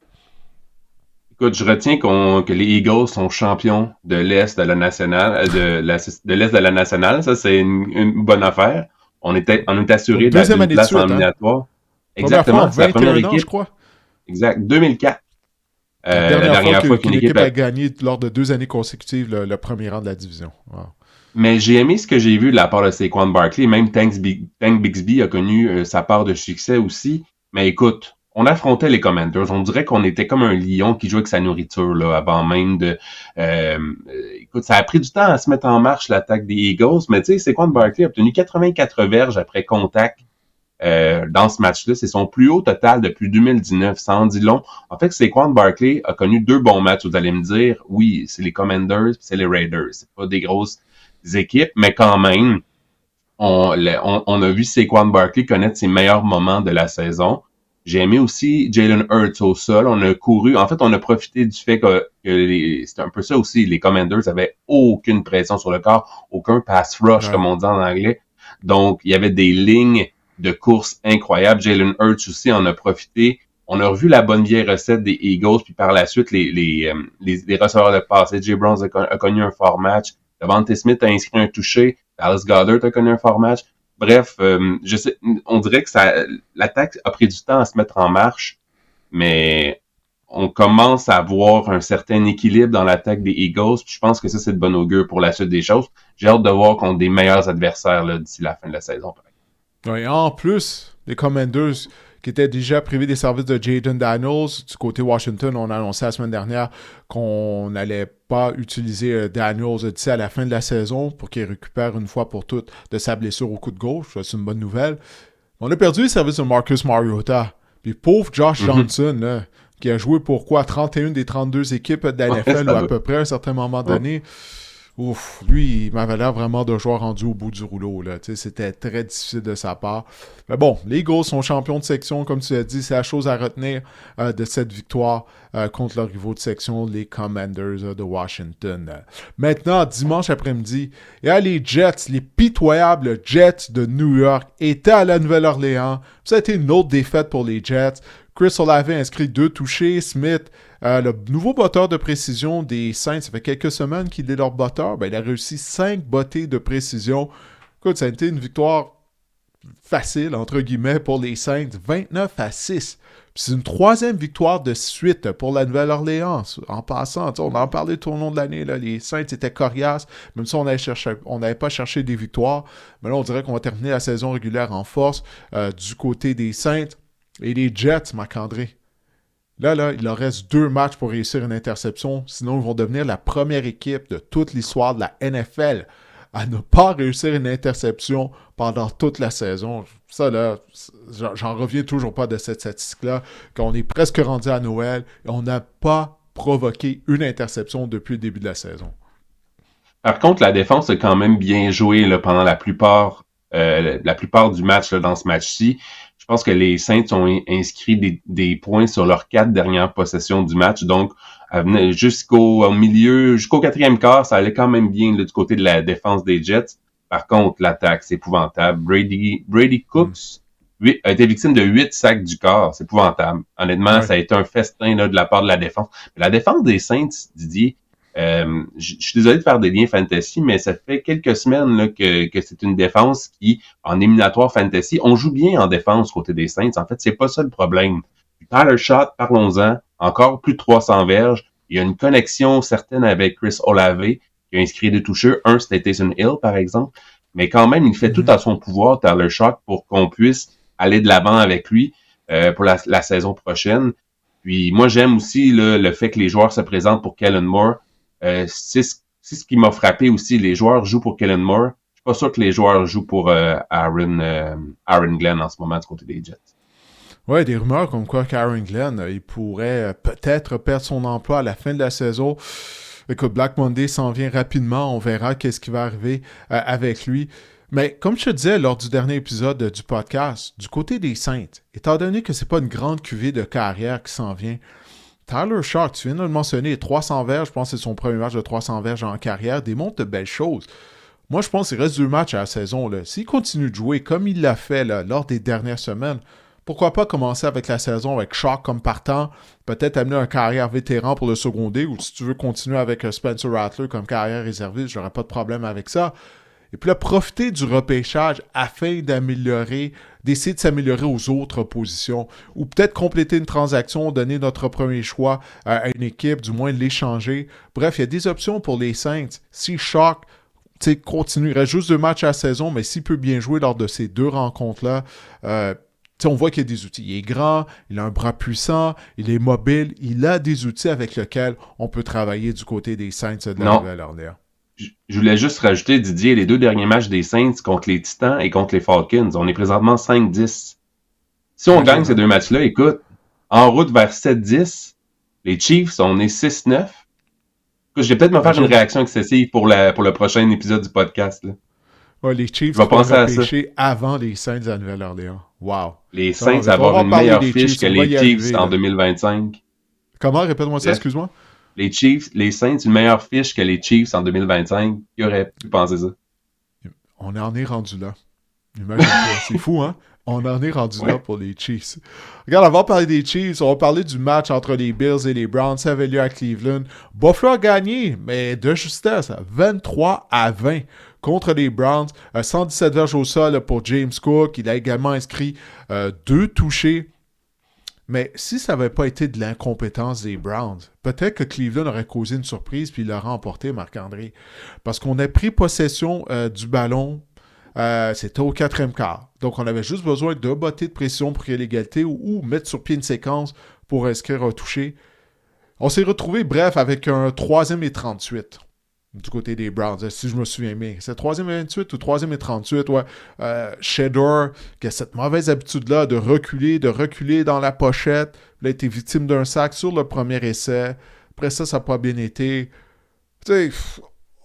S2: Écoute, je retiens que les Eagles sont champions de l'Est de la nationale, de l'Est de la nationale. Ça, c'est une bonne affaire. On est assuré d'une place en éliminatoire. Exactement,
S1: c'est la première équipe, je crois.
S2: Exact, 2004.
S1: La dernière fois qu'une équipe a gagné lors de 2 années consécutives le premier rang de la division. Wow.
S2: Mais j'ai aimé ce que j'ai vu de la part de Saquon Barkley. Même Tank Bixby a connu sa part de succès aussi. Mais écoute, on affrontait les Commanders. On dirait qu'on était comme un lion qui jouait avec sa nourriture là, avant même de... écoute, ça a pris du temps à se mettre en marche, l'attaque des Eagles. Mais tu sais, Saquon Barkley a obtenu 84 verges après contact dans ce match-là. C'est son plus haut total depuis 2019. Ça en dit long. En fait, Saquon Barkley a connu 2 bons matchs. Vous allez me dire, oui, c'est les Commanders puis c'est les Raiders. C'est pas des grosses équipes, mais quand même, on a vu Saquon Barkley connaître ses meilleurs moments de la saison. J'ai aimé aussi Jalen Hurts au sol. On a couru. En fait, on a profité du fait que c'était un peu ça aussi. Les Commanders avaient aucune pression sur le corps, aucun pass rush, comme on dit en anglais. Donc, il y avait des lignes de course incroyables. Jalen Hurts aussi en a profité. On a revu la bonne vieille recette des Eagles, puis par la suite, les receveurs de passe. AJ Brown a connu un fort match. Devante Smith a inscrit un touché. Dallas Goedert a connu un fort match. Bref, je sais, on dirait que l'attaque a pris du temps à se mettre en marche, mais on commence à voir un certain équilibre dans l'attaque des Eagles. Puis je pense que ça, c'est de bon augure pour la suite des choses. J'ai hâte de voir contre des meilleurs adversaires là, d'ici la fin de la saison.
S1: Oui, en plus, les Commanders qui étaient déjà privés des services de Jayden Daniels. Du côté Washington, on a annoncé la semaine dernière qu'on n'allait pas utiliser Daniels d'ici à la fin de la saison pour qu'il récupère une fois pour toutes de sa blessure au coude gauche. Ça, c'est une bonne nouvelle. On a perdu les services de Marcus Mariota. Puis pauvre Josh Johnson, là, qui a joué pour quoi? 31 des 32 équipes de la NFL ou à peu près à un certain moment donné. Ouf, lui, il m'avait l'air vraiment de joueur rendu au bout du rouleau. Là. C'était très difficile de sa part. Mais bon, les Eagles sont champions de section, comme tu as dit. C'est la chose à retenir de cette victoire contre leurs rivaux de section, les Commanders de Washington. Maintenant, dimanche après-midi, il y a les Jets, les pitoyables Jets de New York, étaient à la Nouvelle-Orléans. Ça a été une autre défaite pour les Jets. Chris Olave a inscrit 2 touchés. Smith, le nouveau botteur de précision des Saints, ça fait quelques semaines qu'il est leur botteur. Ben, il a réussi 5 bottées de précision. Écoute, ça a été une victoire facile, entre guillemets, pour les Saints. 29-6. Puis c'est une 3e victoire de suite pour la Nouvelle-Orléans. En passant, on en parlait tout au long de l'année. Là, les Saints étaient coriaces. Même si on n'avait pas cherché des victoires. Mais là, on dirait qu'on va terminer la saison régulière en force du côté des Saints. Et les Jets, Marc-André, là, il leur reste 2 matchs pour réussir une interception. Sinon, ils vont devenir la première équipe de toute l'histoire de la NFL à ne pas réussir une interception pendant toute la saison. Ça, là, j'en reviens toujours pas de cette statistique-là, qu'on est presque rendu à Noël et on n'a pas provoqué une interception depuis le début de la saison.
S2: Par contre, la défense a quand même bien joué là, pendant la plupart du match là, dans ce match-ci. Je pense que les Saints ont inscrit des points sur leurs 4 dernières possessions du match. Donc, jusqu'au 4e quart, ça allait quand même bien là, du côté de la défense des Jets. Par contre, l'attaque, c'est épouvantable. Brady Cooks a été victime de 8 sacs du corps. C'est épouvantable. Honnêtement, ça a été un festin là, de la part de la défense. Mais la défense des Saints, Didier, je suis désolé de faire des liens fantasy, mais ça fait quelques semaines là, que c'est une défense qui, en éliminatoire fantasy, on joue bien en défense côté des Saints. En fait, c'est pas ça le problème. Tyler Shot, parlons-en, encore plus de 300 verges. Il y a une connexion certaine avec Chris Olave, qui a inscrit 2 toucheurs. C'était Taysom Hill, par exemple. Mais quand même, il fait tout à son pouvoir, Tyler Shot, pour qu'on puisse aller de l'avant avec lui pour la saison prochaine. Puis moi, j'aime aussi là, le fait que les joueurs se présentent pour Kellen Moore. C'est ce qui m'a frappé aussi. Les joueurs jouent pour Kellen Moore. Je suis pas sûr que les joueurs jouent pour Aaron Glenn en ce moment du côté des Jets.
S1: Ouais, des rumeurs comme quoi qu'Aaron Glenn, il pourrait peut-être perdre son emploi à la fin de la saison. Écoute, Black Monday s'en vient rapidement. On verra qu'est-ce qui va arriver avec lui. Mais comme je te disais lors du dernier épisode du podcast, du côté des Saints, étant donné que c'est pas une grande cuvée de carrière qui s'en vient, Tyler Shough, tu viens de le mentionner, 300 verges, je pense que c'est son premier match de 300 verges en carrière, démontre de belles choses. Moi, je pense qu'il reste 2 matchs à la saison. Là. S'il continue de jouer comme il l'a fait là, lors des dernières semaines, pourquoi pas commencer avec la saison avec Shough comme partant, peut-être amener un carrière vétéran pour le seconder, ou si tu veux continuer avec Spencer Rattler comme carrière réserviste, j'aurais pas de problème avec ça. Et puis là, profiter du repêchage afin d'essayer de s'améliorer aux autres positions. Ou peut-être compléter une transaction, donner notre premier choix à une équipe, du moins l'échanger. Bref, il y a des options pour les Saints. Si Shough continue, il reste juste 2 matchs à la saison, mais s'il peut bien jouer lors de ces 2 rencontres-là, on voit qu'il y a des outils. Il est grand, il a un bras puissant, il est mobile, il a des outils avec lesquels on peut travailler du côté des Saints de la Nouvelle-Orléans.
S2: Je voulais juste rajouter, Didier, les 2 derniers matchs des Saints contre les Titans et contre les Falcons. On est présentement 5-10. Si on gagne ces 2 matchs-là, écoute, en route vers 7-10, les Chiefs, on est 6-9. Je vais peut-être me faire une réaction excessive pour le prochain épisode du podcast. Là.
S1: Ouais, les Chiefs vont repêcher avant les Saints de la Nouvelle-Orléans. Wow.
S2: Les Saints vont avoir une meilleure fiche que les Chiefs en 2025.
S1: Comment? Répète-moi ça, excuse-moi.
S2: Les Saints, une meilleure fiche que les Chiefs en 2025. Qui aurait pu penser ça?
S1: On en est rendu là. Imagine-toi. C'est fou, hein? On en est rendu là pour les Chiefs. Regarde, avant de parler des Chiefs, on va parler du match entre les Bills et les Browns. Ça avait lieu à Cleveland. Buffalo a gagné, mais de justesse, 23-20 contre les Browns. 117 verges au sol pour James Cook. Il a également inscrit 2 touchés. Mais si ça n'avait pas été de l'incompétence des Browns, peut-être que Cleveland aurait causé une surprise puis il l'aurait emporté, Marc-André. Parce qu'on a pris possession du ballon, c'était au 4e quart. Donc, on avait juste besoin de botter de pression pour qu'il y ait l'égalité ou mettre sur pied une séquence pour inscrire un touché. On s'est retrouvé, bref, avec un 3e et 38 du côté des Browns, si je me souviens bien. C'est 3e et 28 ou 3e et 38, ouais. Shedeur, qui a cette mauvaise habitude-là de reculer dans la pochette. Il a été victime d'un sac sur le premier essai. Après ça n'a pas bien été. Tu sais,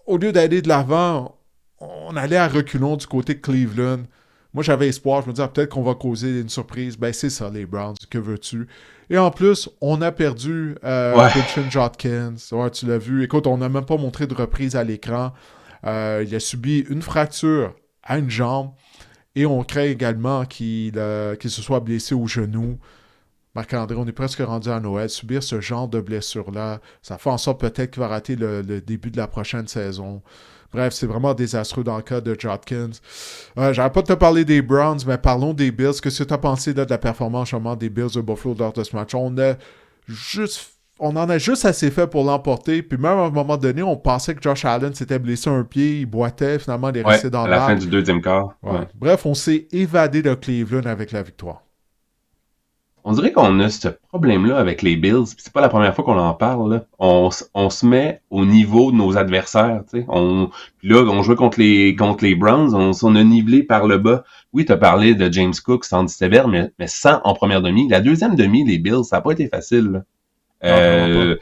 S1: au lieu d'aller de l'avant, on allait à reculons du côté de Cleveland. Moi, j'avais espoir. Je me disais, peut-être qu'on va causer une surprise. Ben, c'est ça, les Browns. Que veux-tu? Et en plus, on a perdu Christian Judkins. Ouais, tu l'as vu. Écoute, on n'a même pas montré de reprise à l'écran. Il a subi une fracture à une jambe. Et on craint également qu'il se soit blessé au genou. Marc-André, on est presque rendu à Noël. Subir ce genre de blessure-là, ça fait en sorte peut-être qu'il va rater le début de la prochaine saison. Bref, c'est vraiment désastreux dans le cas de Judkins. J'arrête pas de te parler des Browns, mais parlons des Bills. Qu'est-ce que tu as pensé là, de la performance justement des Bills de Buffalo lors de ce match? On en a juste assez fait pour l'emporter. Puis même à un moment donné, on pensait que Josh Allen s'était blessé un pied, il boitait, finalement il est resté dans
S2: la fin du 2e quart.
S1: Ouais. Bref, on s'est évadé de Cleveland avec la victoire.
S2: On dirait qu'on a ce problème-là avec les Bills. C'est pas la première fois qu'on en parle. Là. On se met au niveau de nos adversaires. Puis là, on jouait contre les Browns. On a nivelé par le bas. Oui, tu as parlé de James Cook, 117 verges, mais 100 en première demi. La 2e demi, les Bills, ça n'a pas été facile. Je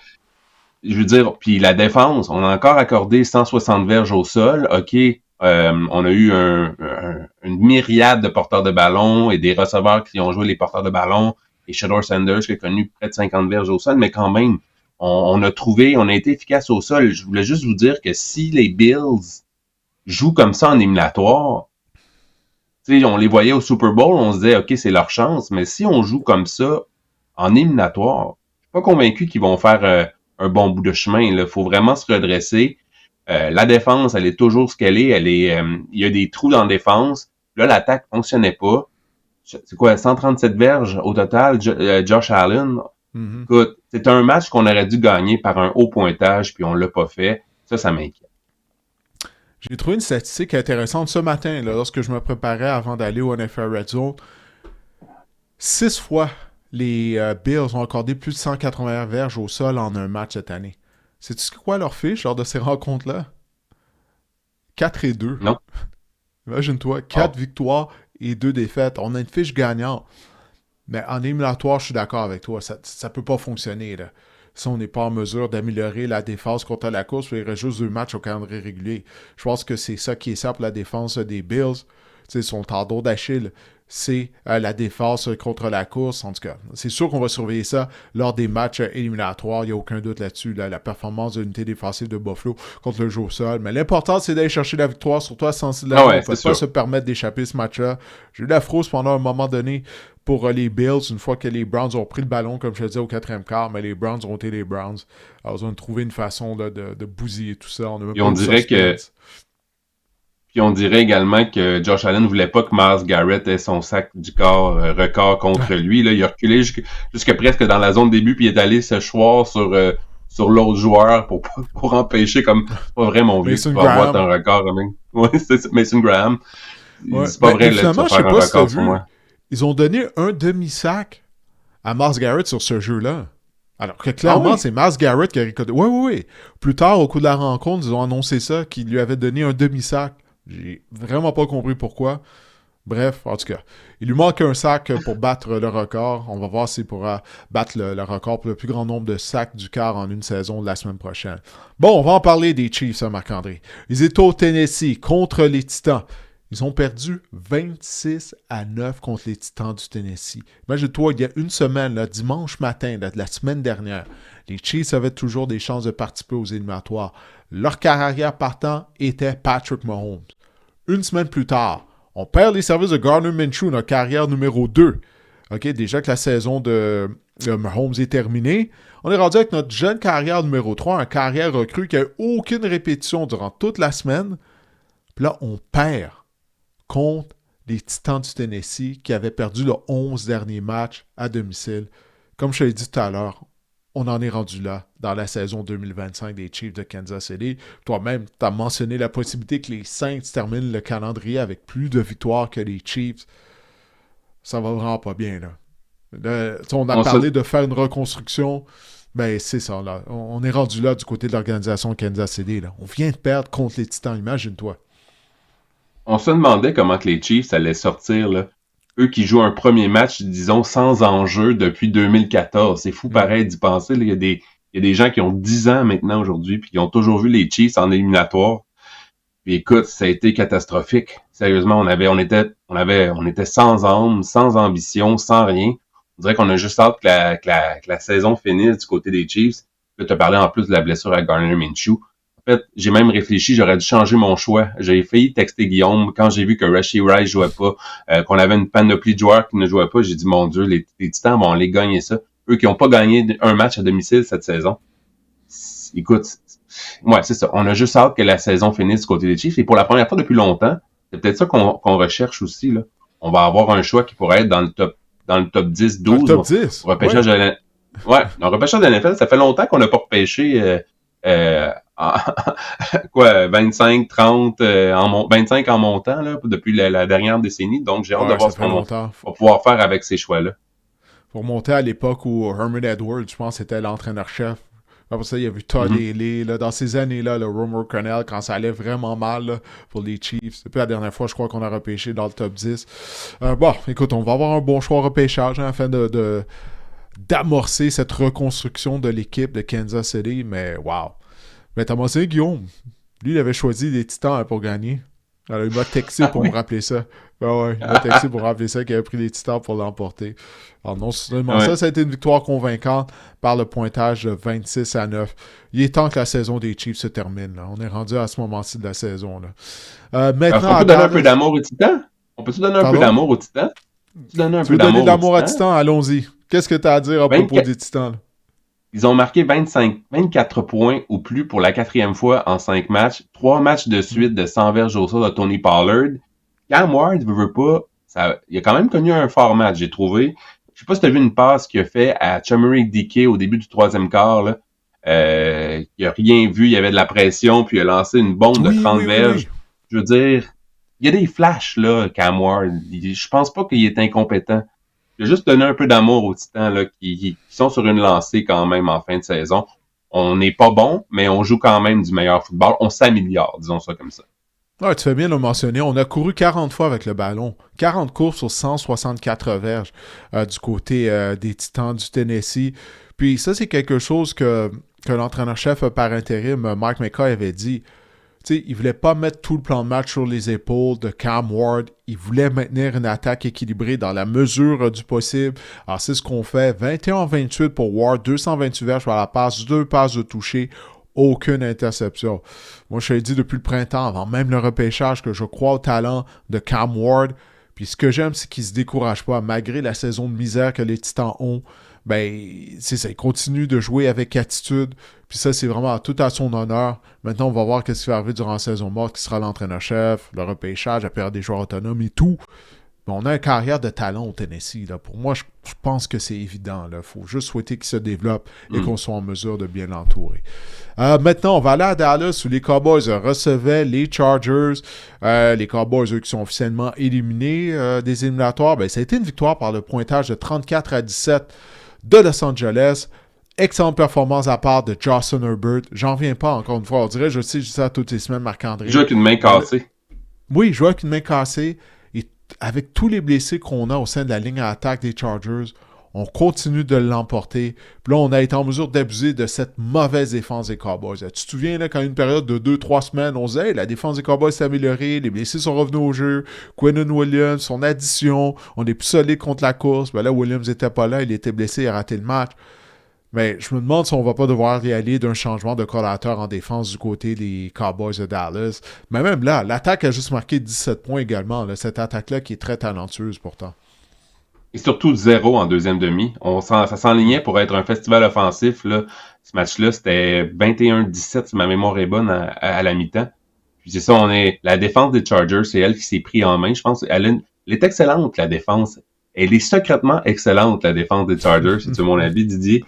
S2: veux dire, puis la défense, on a encore accordé 160 verges au sol. OK, on a eu une myriade de porteurs de ballon et des receveurs qui ont joué les porteurs de ballon. Et Shedeur Sanders qui a connu près de 50 verges au sol, mais quand même, on a été efficace au sol. Je voulais juste vous dire que si les Bills jouent comme ça en éliminatoire, on les voyait au Super Bowl, on se disait, OK, c'est leur chance, mais si on joue comme ça en éliminatoire, je suis pas convaincu qu'ils vont faire un bon bout de chemin. Il faut vraiment se redresser. La défense, elle est toujours ce qu'elle est. Il y a des trous dans la défense. Là, l'attaque fonctionnait pas. C'est quoi, 137 verges au total, Josh Allen? Mm-hmm. Écoute, c'est un match qu'on aurait dû gagner par un haut pointage, puis on l'a pas fait. Ça m'inquiète.
S1: J'ai trouvé une statistique intéressante ce matin, là, lorsque je me préparais avant d'aller au NFL Red Zone. 6 fois, les Bills ont accordé plus de 180 verges au sol en un match cette année. Sais-tu quoi leur fiche lors de ces rencontres-là? 4-2.
S2: Non.
S1: Imagine-toi, 4 victoires et 2 défaites. On a une fiche gagnante. Mais en éliminatoire, je suis d'accord avec toi. Ça ne peut pas fonctionner. Là. Si on n'est pas en mesure d'améliorer la défense contre la course, il reste juste 2 matchs au calendrier régulier. Je pense que c'est ça qui est ça pour la défense des Bills. T'sais, son tendon d'Achille, c'est la défense contre la course. En tout cas, c'est sûr qu'on va surveiller ça lors des matchs éliminatoires. Il n'y a aucun doute là-dessus. Là, la performance de l'unité défensive de Buffalo contre le jeu au sol. Mais l'important, c'est d'aller chercher la victoire. Surtout à Cincinnati. On ne peut pas se permettre d'échapper ce match-là. J'ai eu la frousse pendant un moment donné pour les Bills, une fois que les Browns ont pris le ballon, comme je le disais, au 4e quart. Mais les Browns ont été les Browns. Alors, ils ont trouvé une façon là, de bousiller tout ça.
S2: On dirait que... Puis on dirait également que Josh Allen voulait pas que Myles Garrett ait son sac du corps record contre lui. Là, il a reculé jusque presque dans la zone début, puis il est allé se choir sur l'autre joueur pour empêcher, comme c'est pas vrai mon vieux, tu vas avoir ton record. Oui, c'est Mason Graham.
S1: Ouais.
S2: C'est pas vrai, là,
S1: tu vas faire un record sur moi. Ils ont donné un demi-sac à Myles Garrett sur ce jeu-là. Alors que clairement, c'est Myles Garrett qui a récolté. Oui. Plus tard, au cours de la rencontre, ils ont annoncé ça, qu'ils lui avaient donné un demi-sac. J'ai vraiment pas compris pourquoi. Bref, en tout cas, il lui manque un sac pour battre le record. On va voir s'il pourra battre le record pour le plus grand nombre de sacs du quart en une saison la semaine prochaine. Bon, on va en parler des Chiefs, Marc-André. Ils étaient au Tennessee contre les Titans. Ils ont perdu 26-9 contre les Titans du Tennessee. Imagine-toi, il y a une semaine, là, dimanche matin de la semaine dernière, les Chiefs avaient toujours des chances de participer aux éliminatoires. Leur carrière partant était Patrick Mahomes. Une semaine plus tard, on perd les services de Gardner Minshew, notre carrière numéro 2. Okay, déjà que la saison de Mahomes est terminée, on est rendu avec notre jeune carrière numéro 3, un carrière recrue qui n'a aucune répétition durant toute la semaine. Puis là, on perd contre les Titans du Tennessee qui avaient perdu le 11 derniers matchs à domicile. Comme je l'ai dit tout à l'heure, on en est rendu là dans la saison 2025 des Chiefs de Kansas City. Toi-même, tu as mentionné la possibilité que les Saints terminent le calendrier avec plus de victoires que les Chiefs. Ça va vraiment pas bien, là. On a parlé de faire une reconstruction. Ben, c'est ça, là. On est rendu là du côté de l'organisation Kansas City, là. On vient de perdre contre les Titans, imagine-toi.
S2: On se demandait comment que les Chiefs allaient sortir, là. Eux qui jouent un premier match, disons, sans enjeu depuis 2014. C'est fou pareil d'y penser. Là. Il y a des gens qui ont 10 ans maintenant aujourd'hui, puis qui ont toujours vu les Chiefs en éliminatoire. Puis écoute, ça a été catastrophique. Sérieusement, on était sans âme, sans ambition, sans rien. On dirait qu'on a juste hâte que la saison finisse du côté des Chiefs. Là, tu as parlé en plus de la blessure à Gardner Minshew. En fait, j'ai même réfléchi, j'aurais dû changer mon choix. J'ai failli texter Guillaume quand j'ai vu que Rashee Rice jouait pas, qu'on avait une panoplie de joueurs qui ne jouaient pas. J'ai dit, mon Dieu, les Titans vont aller gagner ça. Eux qui n'ont pas gagné un match à domicile cette saison. Écoute, ouais, c'est ça. On a juste hâte que la saison finisse du côté des Chiefs. Et pour la première fois depuis longtemps, c'est peut-être ça qu'on recherche aussi, là. On va avoir un choix qui pourrait être dans le top 10, 12.
S1: Dans le top 10?
S2: Repêchage le repêchage de la NFL, ça fait longtemps qu'on n'a pas repêché 25, 30, 25 en montant là, depuis la dernière décennie. Donc, j'ai hâte de voir ce qu'on va pouvoir faire avec ces choix-là.
S1: Pour monter à l'époque où Herman Edwards, je pense, était l'entraîneur-chef. Après ça, il y a eu Todd Haley. Là, dans ces années-là, le Romer Connell, quand ça allait vraiment mal là, pour les Chiefs. Depuis la dernière fois, je crois qu'on a repêché dans le top 10. Bon, écoute, on va avoir un bon choix au repêchage afin d'amorcer cette reconstruction de l'équipe de Kansas City. Mais wow! Mais t'as mentionné Guillaume. Lui, il avait choisi les Titans pour gagner. Alors, il m'a texté pour me rappeler ça. Ouais, il m'a texté pour me rappeler ça, qu'il avait pris les Titans pour l'emporter. Alors non seulement ça a été une victoire convaincante par le pointage de 26-9. Il est temps que la saison des Chiefs se termine. Là. On est rendu à ce moment-ci de la saison. Là. Maintenant,
S2: on peut donner un peu d'amour aux Titans? On peut-tu donner un peu d'amour aux Titans?
S1: Tu veux donner de l'amour à Titans? Allons-y. Qu'est-ce que tu as à dire à propos des Titans? Là?
S2: Ils ont marqué 24 points ou plus pour la 4e fois en 5 matchs. 3 matchs de suite de 100 verges au sol de Tony Pollard. Cam Ward, veut pas, il a quand même connu un fort match, j'ai trouvé. Je sais pas si tu as vu une passe qu'il a fait à Chumerick Dickey au début du 3e quart. Là. Il a rien vu, il y avait de la pression, puis il a lancé une bombe de 30 verges. Je veux dire, il y a des flashs, là, Cam Ward. Je pense pas qu'il est incompétent. Je vais juste donner un peu d'amour aux Titans là, qui sont sur une lancée quand même en fin de saison. On n'est pas bon, mais on joue quand même du meilleur football. On s'améliore, disons ça comme ça.
S1: Ouais, tu fais bien de le mentionner. On a couru 40 fois avec le ballon. 40 courses sur 164 verges du côté des Titans du Tennessee. Puis ça, c'est quelque chose que l'entraîneur-chef par intérim, Mike McCoy, avait dit. Tu sais, il voulait pas mettre tout le plan de match sur les épaules de Cam Ward. Il voulait maintenir une attaque équilibrée dans la mesure du possible. Alors, c'est ce qu'on fait. 21-28 pour Ward, 228 verges par la passe, 2 passes de toucher, aucune interception. Moi, je l'ai dit depuis le printemps, avant même le repêchage, que je crois au talent de Cam Ward. Puis ce que j'aime, c'est qu'il se décourage pas, malgré la saison de misère que les Titans ont. Ben, c'est ça, il continue de jouer avec attitude. Puis ça, c'est vraiment tout à son honneur. Maintenant, on va voir ce qui va arriver durant la saison morte, qui sera l'entraîneur-chef, le repêchage, la période des joueurs autonomes et tout. Mais on a une carrière de talent au Tennessee. Là. Pour moi, je pense que c'est évident. Il faut juste souhaiter qu'il se développe et qu'on soit en mesure de bien l'entourer. Maintenant, on va aller à Dallas où les Cowboys recevaient les Chargers. Les Cowboys, eux, qui sont officiellement éliminés des éliminatoires. Ben, ça a été une victoire par le pointage de 34-17 de Los Angeles. Excellente performance à part de Justin Herbert. J'en reviens pas encore une fois. On dirait, je dis ça toutes les semaines, Marc-André.
S2: Il joue avec une main cassée.
S1: Oui, il joue avec une main cassée. Et avec tous les blessés qu'on a au sein de la ligne à attaque des Chargers, on continue de l'emporter. Puis là, on a été en mesure d'abuser de cette mauvaise défense des Cowboys. Tu te souviens, là, quand une période de 2-3 semaines, on disait hey, la défense des Cowboys s'est améliorée, les blessés sont revenus au jeu, Quinnen Williams, son addition, on est plus solide contre la course. Ben là, Williams n'était pas là, il était blessé, il a raté le match. Mais je me demande si on va pas devoir y aller d'un changement de collateur en défense du côté des Cowboys de Dallas. Mais même là, l'attaque a juste marqué 17 points également. Là, cette attaque-là qui est très talentueuse pourtant.
S2: Et surtout 0 en deuxième demi. Ça s'enlignait pour être un festival offensif. Là. Ce match-là, c'était 21-17, si ma mémoire est bonne, à la mi-temps. Puis c'est ça, la défense des Chargers, c'est elle qui s'est pris en main. Je pense elle est excellente, la défense. Elle est secrètement excellente, la défense des Chargers, c'est mon avis, Didier.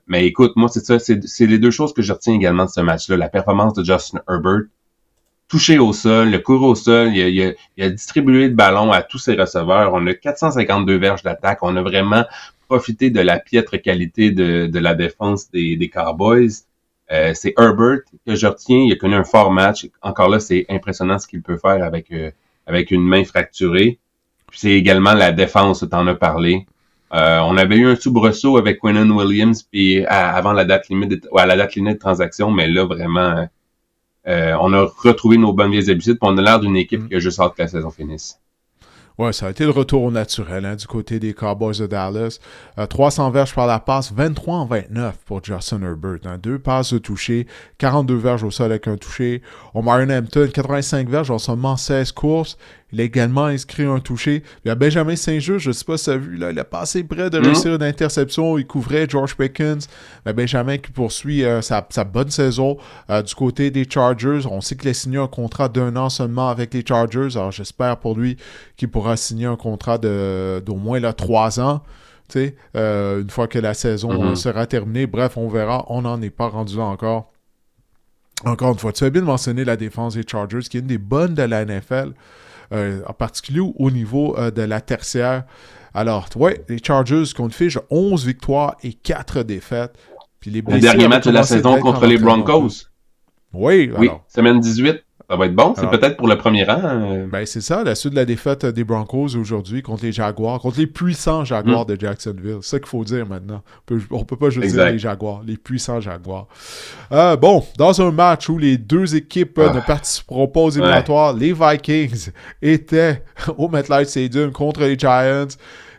S2: Mais écoute, moi, c'est ça, c'est les deux choses que je retiens également de ce match-là. La performance de Justin Herbert, touché au sol, le cours au sol, il a distribué le ballon à tous ses receveurs. On a 452 verges d'attaque. On a vraiment profité de la piètre qualité de la défense des Cowboys. C'est Herbert que je retiens. Il a connu un fort match. Encore là, c'est impressionnant ce qu'il peut faire avec une main fracturée. Puis c'est également la défense, tu en as parlé. On avait eu un soubresaut avec Quinnen Williams puis avant la date limite de transaction, mais là, vraiment, on a retrouvé nos bonnes vieilles habitudes, puis on a l'air d'une équipe qui a juste hâte que la saison finisse.
S1: Ouais, ça a été le retour au naturel du côté des Cowboys de Dallas. 300 verges par la passe, 23-29 pour Justin Herbert. 2 passes de toucher, 42 verges au sol avec un touché. Omarion Hampton, 85 verges en seulement 16 courses. Il a également inscrit un touché. Il y a Benjamin Saint-Just, je ne sais pas si tu as vu, là, il a passé près de réussir une interception. Il couvrait George Pickens. Benjamin qui poursuit sa bonne saison du côté des Chargers. On sait qu'il a signé un contrat d'1 an seulement avec les Chargers. Alors j'espère pour lui qu'il pourra signer un contrat d'au moins 3 ans. Une fois que la saison sera terminée. Bref, on verra. On n'en est pas rendu là encore. Encore une fois, tu as bien mentionné la défense des Chargers, qui est une des bonnes de la NFL. En particulier au niveau de la tertiaire. Alors, ouais, les Chargers qui ont une fiche de 11 victoires et 4 défaites. Puis les
S2: le dernier match de la saison contre les Broncos.
S1: Oui,
S2: semaine 18. Ça va être bon, c'est peut-être pour le premier rang.
S1: Ben c'est ça, la suite de la défaite des Broncos aujourd'hui contre les Jaguars, contre les puissants Jaguars de Jacksonville. C'est ça qu'il faut dire maintenant. On peut pas juste dire les Jaguars, les puissants Jaguars. Bon, dans un match où les deux équipes ne participeront pas aux éliminatoires, les Vikings étaient au MetLife Stadium contre les Giants.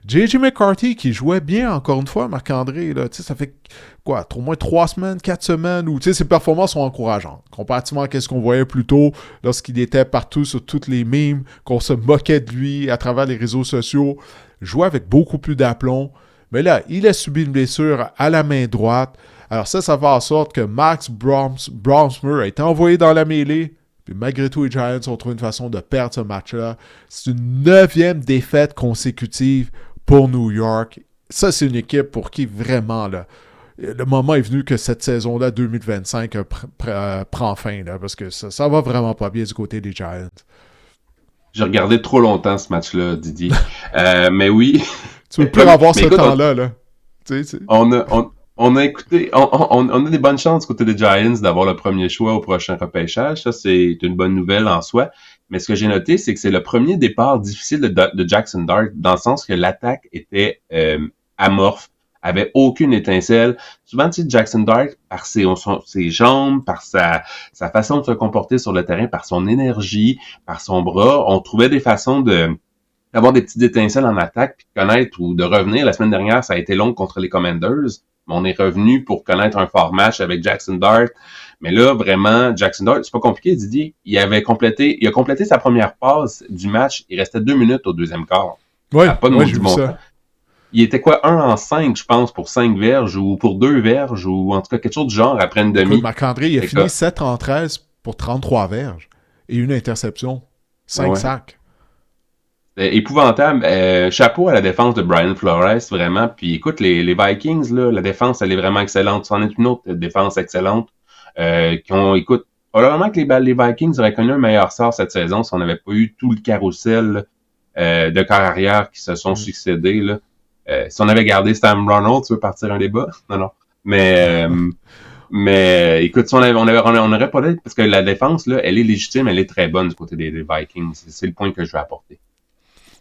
S1: J.J. McCarthy qui jouait bien, encore une fois, Marc-André, là, ça fait quoi, au moins 3 semaines, 4 semaines, où ses performances sont encourageantes. Comparativement à ce qu'on voyait plus tôt, lorsqu'il était partout sur toutes les memes, qu'on se moquait de lui à travers les réseaux sociaux, jouait avec beaucoup plus d'aplomb. Mais là, il a subi une blessure à la main droite. Alors ça fait en sorte que Max Bromsmer a été envoyé dans la mêlée. Puis malgré tout, les Giants ont trouvé une façon de perdre ce match-là. C'est une 9e défaite consécutive pour New York. Ça, c'est une équipe pour qui vraiment, là, le moment est venu que cette saison-là, 2025, prend fin, là, parce que ça va vraiment pas bien du côté des Giants.
S2: J'ai regardé trop longtemps ce match-là, Didier. Mais oui.
S1: Tu veux plus avoir ce temps-là, là. Tu sais,
S2: on a écouté, on a des bonnes chances du côté des Giants d'avoir le premier choix au prochain repêchage. Ça, c'est une bonne nouvelle en soi. Mais ce que j'ai noté, c'est que c'est le premier départ difficile de Jackson Dart, dans le sens que l'attaque était amorphe, avait aucune étincelle. Souvent, tu sais, Jackson Dart, par ses jambes, par sa façon de se comporter sur le terrain, par son énergie, par son bras, on trouvait des façons d'avoir des petites étincelles en attaque, puis de connaître ou de revenir. La semaine dernière, ça a été long contre les Commanders, mais on est revenu pour connaître un fort match avec Jackson Dart. Mais là, vraiment, Jackson Dart, c'est pas compliqué, Didier. Il a complété sa première passe du match. Il restait 2 minutes au deuxième quart.
S1: Oui,
S2: pas de maudit bon temps. Il était quoi, 1 en 5, je pense, pour 5 verges, ou pour 2 verges, ou en tout cas quelque chose du genre après une demi.
S1: Marc-André, il a fini 7 en 13 pour 33 verges et une interception. 5 sacs.
S2: Épouvantable. Chapeau à la défense de Brian Flores, vraiment. Puis écoute, les Vikings, là, la défense, elle est vraiment excellente. C'en est une autre défense excellente. Écoute, probablement que les Vikings auraient connu un meilleur sort cette saison si on n'avait pas eu tout le carrousel de corps arrière qui se sont succédés, là. Si on avait gardé Sam Ronald, tu veux partir un débat? Non. Mais écoute, si on aurait pas d'être, parce que la défense, là, elle est légitime, elle est très bonne du côté des Vikings. C'est le point que je veux apporter.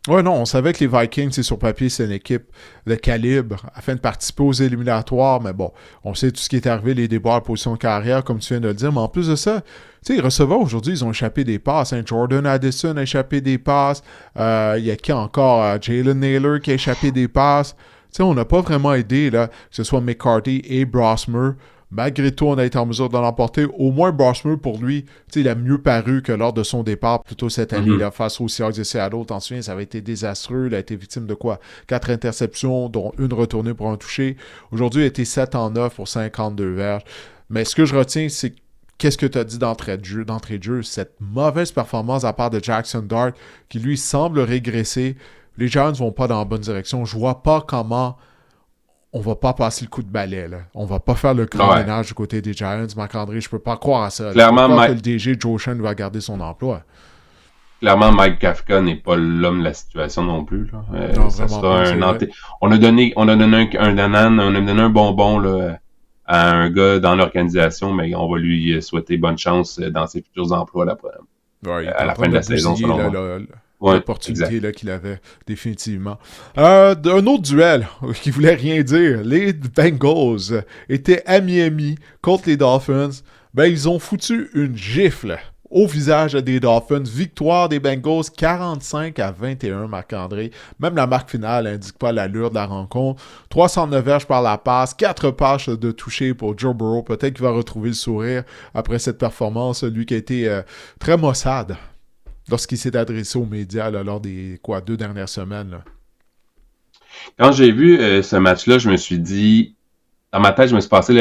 S1: Ouais, non, on savait que les Vikings, c'est sur papier, c'est une équipe de calibre afin de participer aux éliminatoires, mais bon, on sait tout ce qui est arrivé, les déboires de position de carrière, comme tu viens de le dire, mais en plus de ça, tu sais, les receveurs aujourd'hui, ils ont échappé des passes. Hein. Jordan Addison a échappé des passes. Il y a qui encore? Jalen Naylor qui a échappé des passes. Tu sais, on n'a pas vraiment aidé, là, que ce soit McCarthy et Brosmer. Malgré tout, on a été en mesure de l'emporter. Au moins, Brosmer, pour lui, il a mieux paru que lors de son départ, plutôt cette année, là, face aux Seahawks de Seattle. T'en souviens, ça avait été désastreux. Il a été victime de quoi? 4 interceptions, dont une retournée pour un touché. Aujourd'hui, il a été 7 en 9 pour 52 verges. Mais ce que je retiens, c'est qu'est-ce que tu as dit d'entrée de jeu? Cette mauvaise performance à part de Jackson Dart, qui lui semble régresser. Les Giants vont pas dans la bonne direction. Je vois pas comment on va pas passer le coup de balai, là. On va pas faire le grand ménage du côté des Giants. Marc-André, je peux pas croire à ça.
S2: Clairement,
S1: je peux pas que le DG Joe Schoen va garder son emploi.
S2: Clairement, Mike Kafka n'est pas l'homme de la situation non plus, là.
S1: Non,
S2: ça
S1: vraiment
S2: sera
S1: pas,
S2: on a donné un bonbon, là, à un gars dans l'organisation, mais on va lui souhaiter bonne chance dans ses futurs emplois à la fin de la saison, selon moi.
S1: L'opportunité là, qu'il avait, définitivement. Un autre duel qui voulait rien dire. Les Bengals étaient à Miami contre les Dolphins. Ben, ils ont foutu une gifle au visage des Dolphins. Victoire des Bengals 45-21, Marc-André. Même la marque finale n'indique pas l'allure de la rencontre. 309 verges par la passe, 4 passes de toucher pour Joe Burrow. Peut-être qu'il va retrouver le sourire après cette performance. Lui qui a été très maussade lorsqu'il s'est adressé aux médias là, lors des 2 dernières semaines. Là.
S2: Quand j'ai vu ce match-là, je me suis dit, dans ma tête, je me suis passé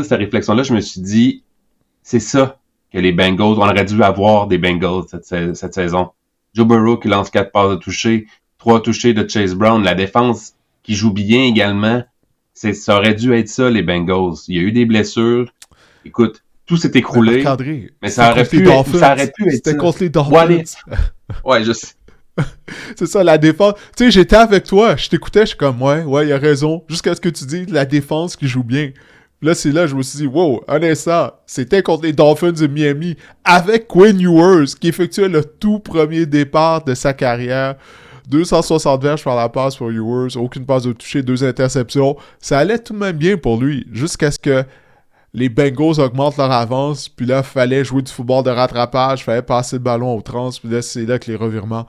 S2: cette réflexion-là, je me suis dit, c'est ça que les Bengals, on aurait dû avoir des Bengals cette saison. Joe Burrow qui lance 4 passes de toucher, 3 touchés de Chase Brown, la défense qui joue bien également, ça aurait dû être ça, les Bengals. Il y a eu des blessures. Écoute, tout s'est écroulé, mais ça aurait pu être
S1: C'était contre les Dolphins.
S2: Ouais, je sais.
S1: C'est ça, la défense. Tu sais, j'étais avec toi, je t'écoutais, je suis comme, ouais, il a raison. Jusqu'à ce que tu dis la défense qui joue bien. Là, c'est là, je me suis dit, wow, un instant, c'était contre les Dolphins de Miami avec Quinn Ewers qui effectuait le tout premier départ de sa carrière. 260 verges par la passe pour Ewers, aucune passe de toucher, 2 interceptions. Ça allait tout de même bien pour lui, jusqu'à ce que les Bengals augmentent leur avance, puis là, il fallait jouer du football de rattrapage, il fallait passer le ballon aux trans, puis là, c'est là que les revirements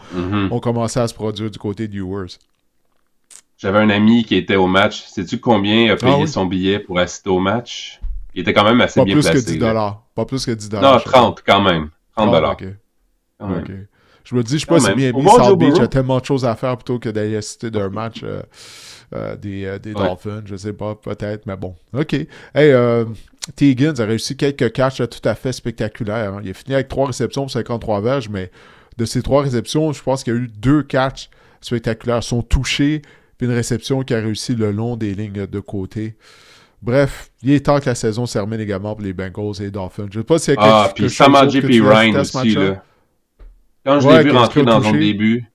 S1: ont commencé à se produire du côté de Ewers.
S2: J'avais un ami qui était au match. Sais-tu combien a payé son billet pour assister au match? Il était quand même assez bien placé.
S1: Pas plus que $10.
S2: Non, 30 quand même. 30 $.
S1: OK. Je me dis, je sais pas si Miami, South Beach a tellement de choses à faire plutôt que d'aller assister d'un match des Dolphins. Je sais pas, peut-être, mais bon. OK. Hey, T. Higgins a réussi quelques catchs tout à fait spectaculaires. Hein. Il a fini avec 3 réceptions pour 53 verges, mais de ces 3 réceptions, je pense qu'il y a eu 2 catchs spectaculaires. Son touché, puis une réception qui a réussi le long des lignes de côté. Bref, il est temps que la saison se termine également pour les Bengals et les Dolphins. Je sais pas s'il y a
S2: quelque chose puis Samaje Perine aussi, là. Quand je l'ai vu rentrer dans son début,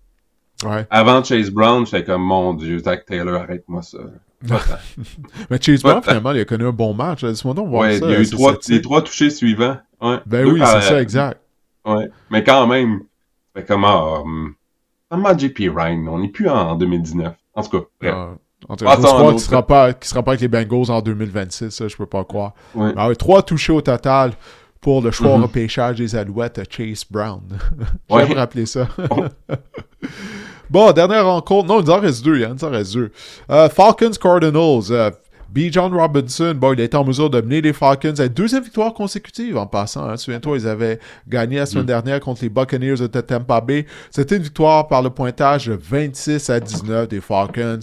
S1: Ouais.
S2: Avant Chase Brown, j'étais comme, mon Dieu, Zach Taylor, arrête-moi ça.
S1: Mais Chase Brown, finalement, il a connu un bon match. Laisse-moi donc voir
S2: ouais,
S1: ça.
S2: il y a eu les 3 touchés suivants. Ouais.
S1: Ben oui, c'est ça, exact.
S2: Ouais. Mais quand même, c'est comme, JP Ryan, on n'est plus en 2019. En tout cas, bref.
S1: En tout cas, j'ose croire qu'il sera pas avec les Bengals en 2026, ça, je peux pas croire.
S2: Ouais.
S1: Ah oui, 3 touchés au total pour le choix repêchage des Alouettes, Chase Brown. J'aime rappeler ça. Bon, dernière rencontre. Non, il nous en reste 2. Falcons-Cardinals. Bijan Robinson, bon, il a été en mesure de mener les Falcons à 2e victoire consécutive en passant. Hein. Souviens-toi, ils avaient gagné la semaine dernière contre les Buccaneers de Tampa Bay. C'était une victoire par le pointage de 26-19 des Falcons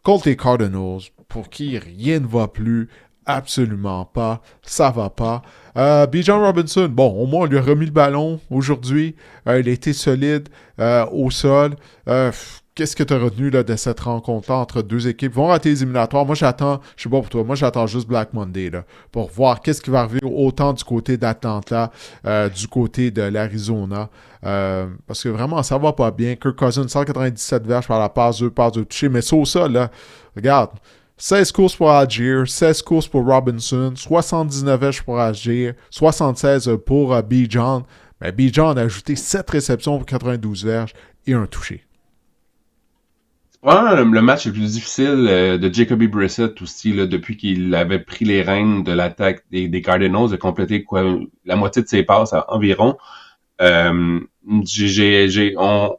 S1: contre les Cardinals, pour qui rien ne va plus. Absolument pas. Ça va pas. Bijan Robinson, bon, au moins, on lui a remis le ballon aujourd'hui. Il a été solide au sol. Qu'est-ce que tu as retenu là, de cette rencontre-là entre deux équipes? Ils vont rater les éliminatoires. Moi, je sais pas pour toi, moi, j'attends juste Black Monday là, pour voir qu'est-ce qui va arriver autant du côté d'Atlanta, du côté de l'Arizona. Parce que vraiment, ça va pas bien. Kirk Cousins, 197 verges par la passe, 2 passes de toucher. Mais ça au sol, là, regarde, 16 courses pour Algier, 16 courses pour Robinson, 79 verges pour Algier, 76 pour Bijan. Mais Bijan a ajouté 7 réceptions pour 92 verges et un touché.
S2: Probablement le match le plus difficile de Jacoby Brissett aussi, là, depuis qu'il avait pris les rênes de l'attaque des Cardinals, de compléter la moitié de ses passes environ. Excusez-moi,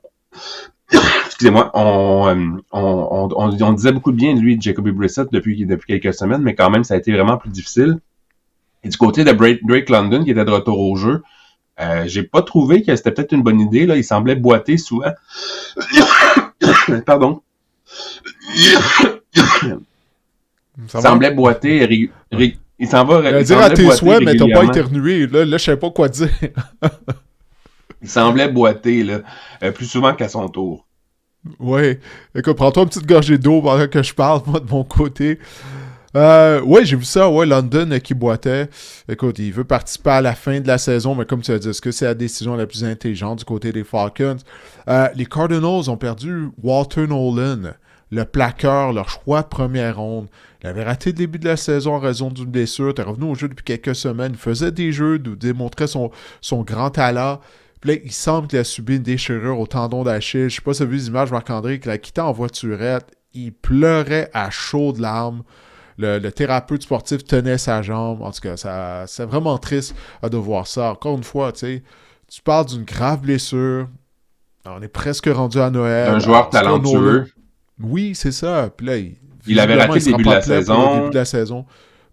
S2: on disait beaucoup de bien de lui, de Jacoby Brissett, depuis quelques semaines, mais quand même, ça a été vraiment plus difficile. Et du côté de Drake London, qui était de retour au jeu, j'ai pas trouvé que c'était peut-être une bonne idée, là. Il semblait boiter souvent. Pardon. Il semblait boiter. Il s'en va.
S1: Il dire à tes souhaits, mais t'as pas éternué. Là, je sais pas quoi dire.
S2: Il semblait boiter, là, plus souvent qu'à son tour.
S1: Oui. Écoute, prends-toi une petite gorgée d'eau pendant que je parle, moi, de mon côté. Oui, j'ai vu ça. Ouais, London qui boitait. Écoute, il veut participer à la fin de la saison, mais comme tu as dit, est-ce que c'est la décision la plus intelligente du côté des Falcons? Les Cardinals ont perdu Walter Nolan, le plaqueur, leur choix de première ronde. Il avait raté le début de la saison en raison d'une blessure. Il est revenu au jeu depuis quelques semaines. Il faisait des jeux, démontrait son grand talent. Puis là, il semble qu'il a subi une déchirure au tendon d'Achille. Je sais pas si tu as vu les images, Marc-André, qu'il a quitté en voiturette. Il pleurait à chaudes larmes. Le thérapeute sportif tenait sa jambe. En tout cas, c'est vraiment triste de voir ça. Encore une fois, tu parles d'une grave blessure. On est presque rendu à Noël.
S2: Un joueur talentueux.
S1: Oui, c'est ça. Puis là,
S2: il avait raté le début de la saison.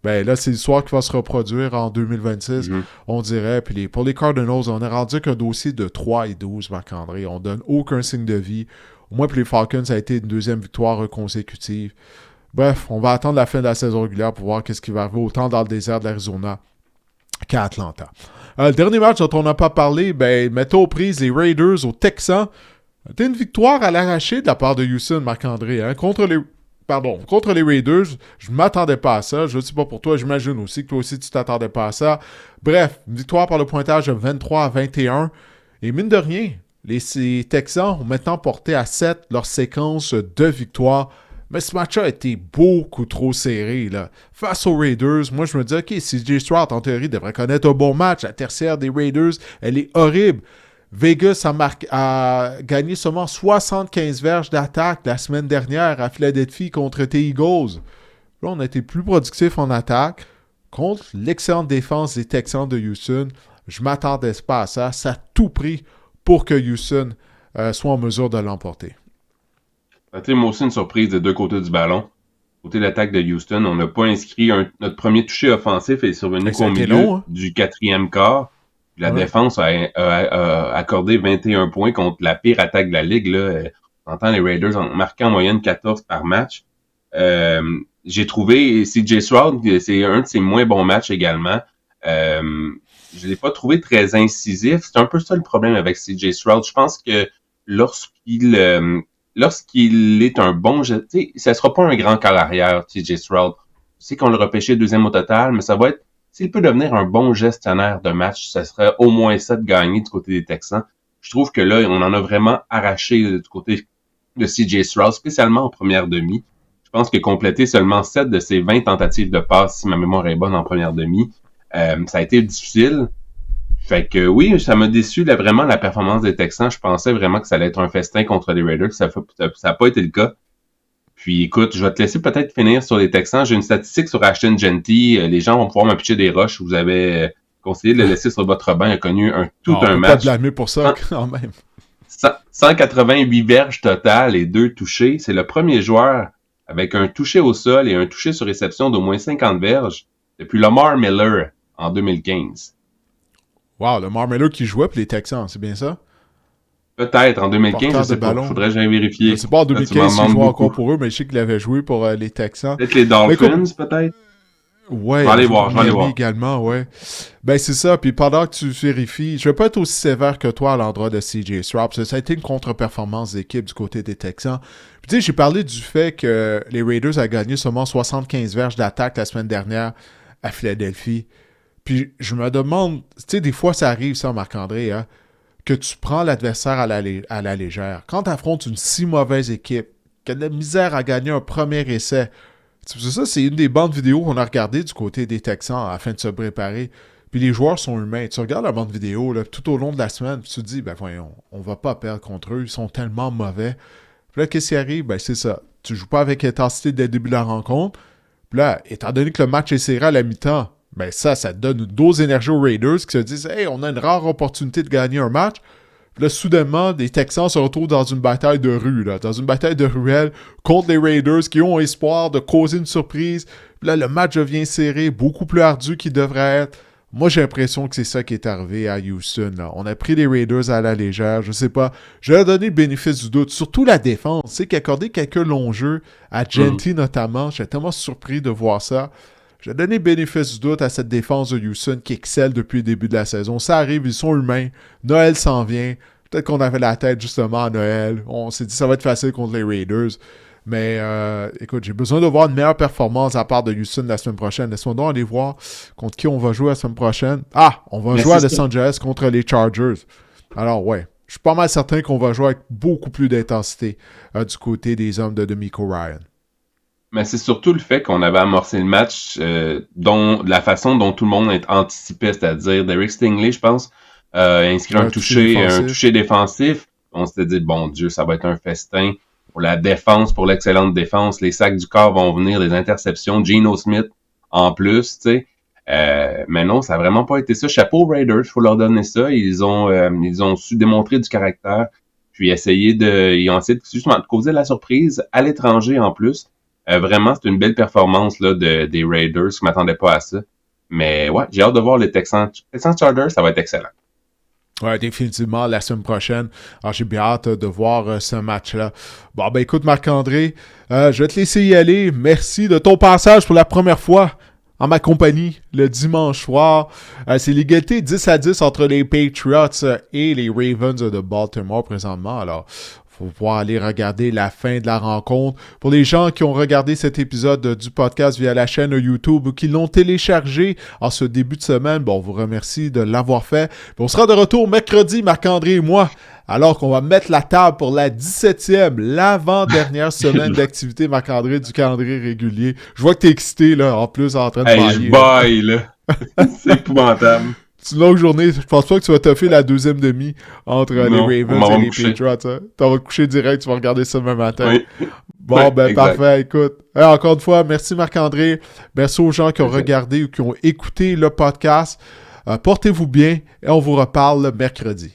S1: Ben là, c'est l'histoire qui va se reproduire en 2026, on dirait. Puis pour les Cardinals, on a rendu qu'un dossier de 3-12, Marc-André. On donne aucun signe de vie. Au moins, pour les Falcons, ça a été une 2e victoire consécutive. Bref, on va attendre la fin de la saison régulière pour voir qu'est-ce qui va arriver autant dans le désert de l'Arizona qu'à Atlanta. Le dernier match dont on n'a pas parlé, mettons aux prises les Raiders aux Texans. C'était une victoire à l'arraché de la part de Houston, Marc-André, hein, contre les Raiders. Je ne m'attendais pas à ça. Je ne sais pas pour toi, j'imagine aussi que toi aussi tu t'attendais pas à ça. Bref, une victoire par le pointage de 23-21. Et mine de rien, les Texans ont maintenant porté à 7 leur séquence de victoires. Mais ce match-là a été beaucoup trop serré. Là. Face aux Raiders, moi je me dis, OK, CJ Stroud, en théorie, devrait connaître un bon match. La tertiaire des Raiders, elle est horrible. Vegas a gagné seulement 75 verges d'attaque la semaine dernière à Philadelphie contre tes Eagles. Là, on a été plus productif en attaque contre l'excellente défense des Texans de Houston. Je ne m'attendais pas à ça. Ça a tout pris pour que Houston soit en mesure de l'emporter.
S2: C'était moi aussi une surprise des deux côtés du ballon. Côté de l'attaque de Houston, on n'a pas inscrit notre premier touché offensif et est survenu au milieu du 4e quart. La défense a accordé 21 points contre la pire attaque de la ligue. Là. On entend les Raiders en marquant en moyenne 14 par match. J'ai trouvé CJ Stroud, c'est un de ses moins bons matchs également. Je l'ai pas trouvé très incisif. C'est un peu ça le problème avec CJ Stroud. Je pense que lorsqu'il est un bon... Ça sera pas un grand carrière, CJ Stroud. Je sais qu'on l'a repêché 2e au total, mais ça va être... S'il peut devenir un bon gestionnaire de match, ça serait au moins ça de gagner du côté des Texans. Je trouve que là, on en a vraiment arraché du côté de C.J. Stroud, spécialement en première demi. Je pense qu'il a complété seulement 7 de ses 20 tentatives de passe, si ma mémoire est bonne, en première demi. Ça a été difficile. Fait que oui, ça m'a déçu vraiment la performance des Texans. Je pensais vraiment que ça allait être un festin contre les Raiders. Ça n'a pas été le cas. Puis écoute, je vais te laisser peut-être finir sur les Texans. J'ai une statistique sur Ashton Genty. Les gens vont pouvoir me pitcher des rushs. Vous avez conseillé de le laisser sur votre banc. Il a connu un match.
S1: Pas blâmer pour ça quand même.
S2: 188 verges totales et 2 touchés. C'est le premier joueur avec un touché au sol et un touché sur réception d'au moins 50 verges depuis Lamar Miller en 2015.
S1: Wow, Lamar Miller qui jouait pour les Texans, c'est bien ça?
S2: Peut-être, en 2015, je sais pas. Faudrait que j'aille vérifier.
S1: Je sais pas en 2015 s'il jouait encore pour eux, mais je sais qu'il avait joué pour les Texans.
S2: Peut-être les Dolphins, peut-être?
S1: Ouais.
S2: Je vais aller voir.
S1: Également, ouais. Ben, c'est ça. Puis pendant que tu vérifies, je vais pas être aussi sévère que toi à l'endroit de C.J. Stroud. Ça a été une contre-performance d'équipe du côté des Texans. Puis tu sais, j'ai parlé du fait que les Raiders ont gagné seulement 75 verges d'attaque la semaine dernière à Philadelphie. Puis je me demande, tu sais, des fois ça arrive ça, Marc-André, hein, que tu prends l'adversaire à la légère. Quand tu affrontes une si mauvaise équipe, qui a de la misère à gagner un premier essai, ça, c'est une des bandes vidéo qu'on a regardées du côté des Texans afin de se préparer. Puis les joueurs sont humains. Tu regardes la bande vidéo là, tout au long de la semaine, puis tu te dis, ben voyons, on va pas perdre contre eux, ils sont tellement mauvais. Puis là, qu'est-ce qui arrive? Ben c'est ça. Tu joues pas avec intensité dès le début de la rencontre. Puis là, étant donné que le match est serré à la mi-temps, ben ça donne une dose d'énergie aux Raiders qui se disent « Hey, on a une rare opportunité de gagner un match. » Puis là, soudainement, les Texans se retrouvent dans une bataille de rue, là, dans une bataille de ruelle contre les Raiders qui ont espoir de causer une surprise. Puis là, le match devient serré, beaucoup plus ardu qu'il devrait être. Moi, j'ai l'impression que c'est ça qui est arrivé à Houston. Là. On a pris les Raiders à la légère, je sais pas. Je vais leur donner le bénéfice du doute, surtout la défense. Tu sais, qui a accordé quelques longs jeux, à Genty notamment. J'étais tellement surpris de voir ça. Je vais donner le bénéfice du doute à cette défense de Houston qui excelle depuis le début de la saison. Ça arrive, ils sont humains. Noël s'en vient. Peut-être qu'on avait la tête justement à Noël. On s'est dit ça va être facile contre les Raiders. Mais écoute, j'ai besoin de voir une meilleure performance à part de Houston la semaine prochaine. Laisse-moi donc aller voir contre qui on va jouer la semaine prochaine. Ah, on va jouer à Los Angeles contre les Chargers. Alors ouais, je suis pas mal certain qu'on va jouer avec beaucoup plus d'intensité du côté des hommes de DeMeco Ryan.
S2: Mais c'est surtout le fait qu'on avait amorcé le match la façon dont tout le monde anticipait, c'est-à-dire Derek Stingley, je pense, inscrit un touché défensif. On s'était dit, bon Dieu, ça va être un festin pour la défense, pour l'excellente défense. Les sacs du corps vont venir, les interceptions. Geno Smith en plus, tu sais. Mais non, ça n'a vraiment pas été ça. Chapeau aux Raiders, il faut leur donner ça. Ils ont su démontrer du caractère, puis ils ont essayé justement de causer la surprise à l'étranger en plus. Vraiment, c'est une belle performance là, des Raiders. Je ne m'attendais pas à ça. Mais ouais, j'ai hâte de voir les Texans Chargers. Ça va être excellent.
S1: Ouais, définitivement, la semaine prochaine. Alors, j'ai bien hâte de voir ce match-là. Bon, ben écoute, Marc-André, je vais te laisser y aller. Merci de ton passage pour la première fois en ma compagnie le dimanche soir. C'est l'égalité 10-10 entre les Patriots et les Ravens de Baltimore présentement. Alors, faut pouvoir aller regarder la fin de la rencontre. Pour les gens qui ont regardé cet épisode du podcast via la chaîne YouTube ou qui l'ont téléchargé en ce début de semaine, bon, on vous remercie de l'avoir fait. Puis on sera de retour mercredi, Marc-André et moi, alors qu'on va mettre la table pour la 17e, l'avant-dernière semaine d'activité, Marc-André, du calendrier régulier. Je vois que t'es excité, là, en plus, en train de bailler.
S2: Je baille, là. C'est épouvantable.
S1: C'est une longue journée. Je pense pas que tu vas toffer la deuxième demi entre les Ravens et les Patriots. Hein? Tu vas te coucher direct, tu vas regarder ça demain matin. Oui. Bon, oui, ben exact. Parfait. Écoute, encore une fois, merci Marc-André. Merci aux gens qui ont regardé ou qui ont écouté le podcast. Portez-vous bien et on vous reparle mercredi.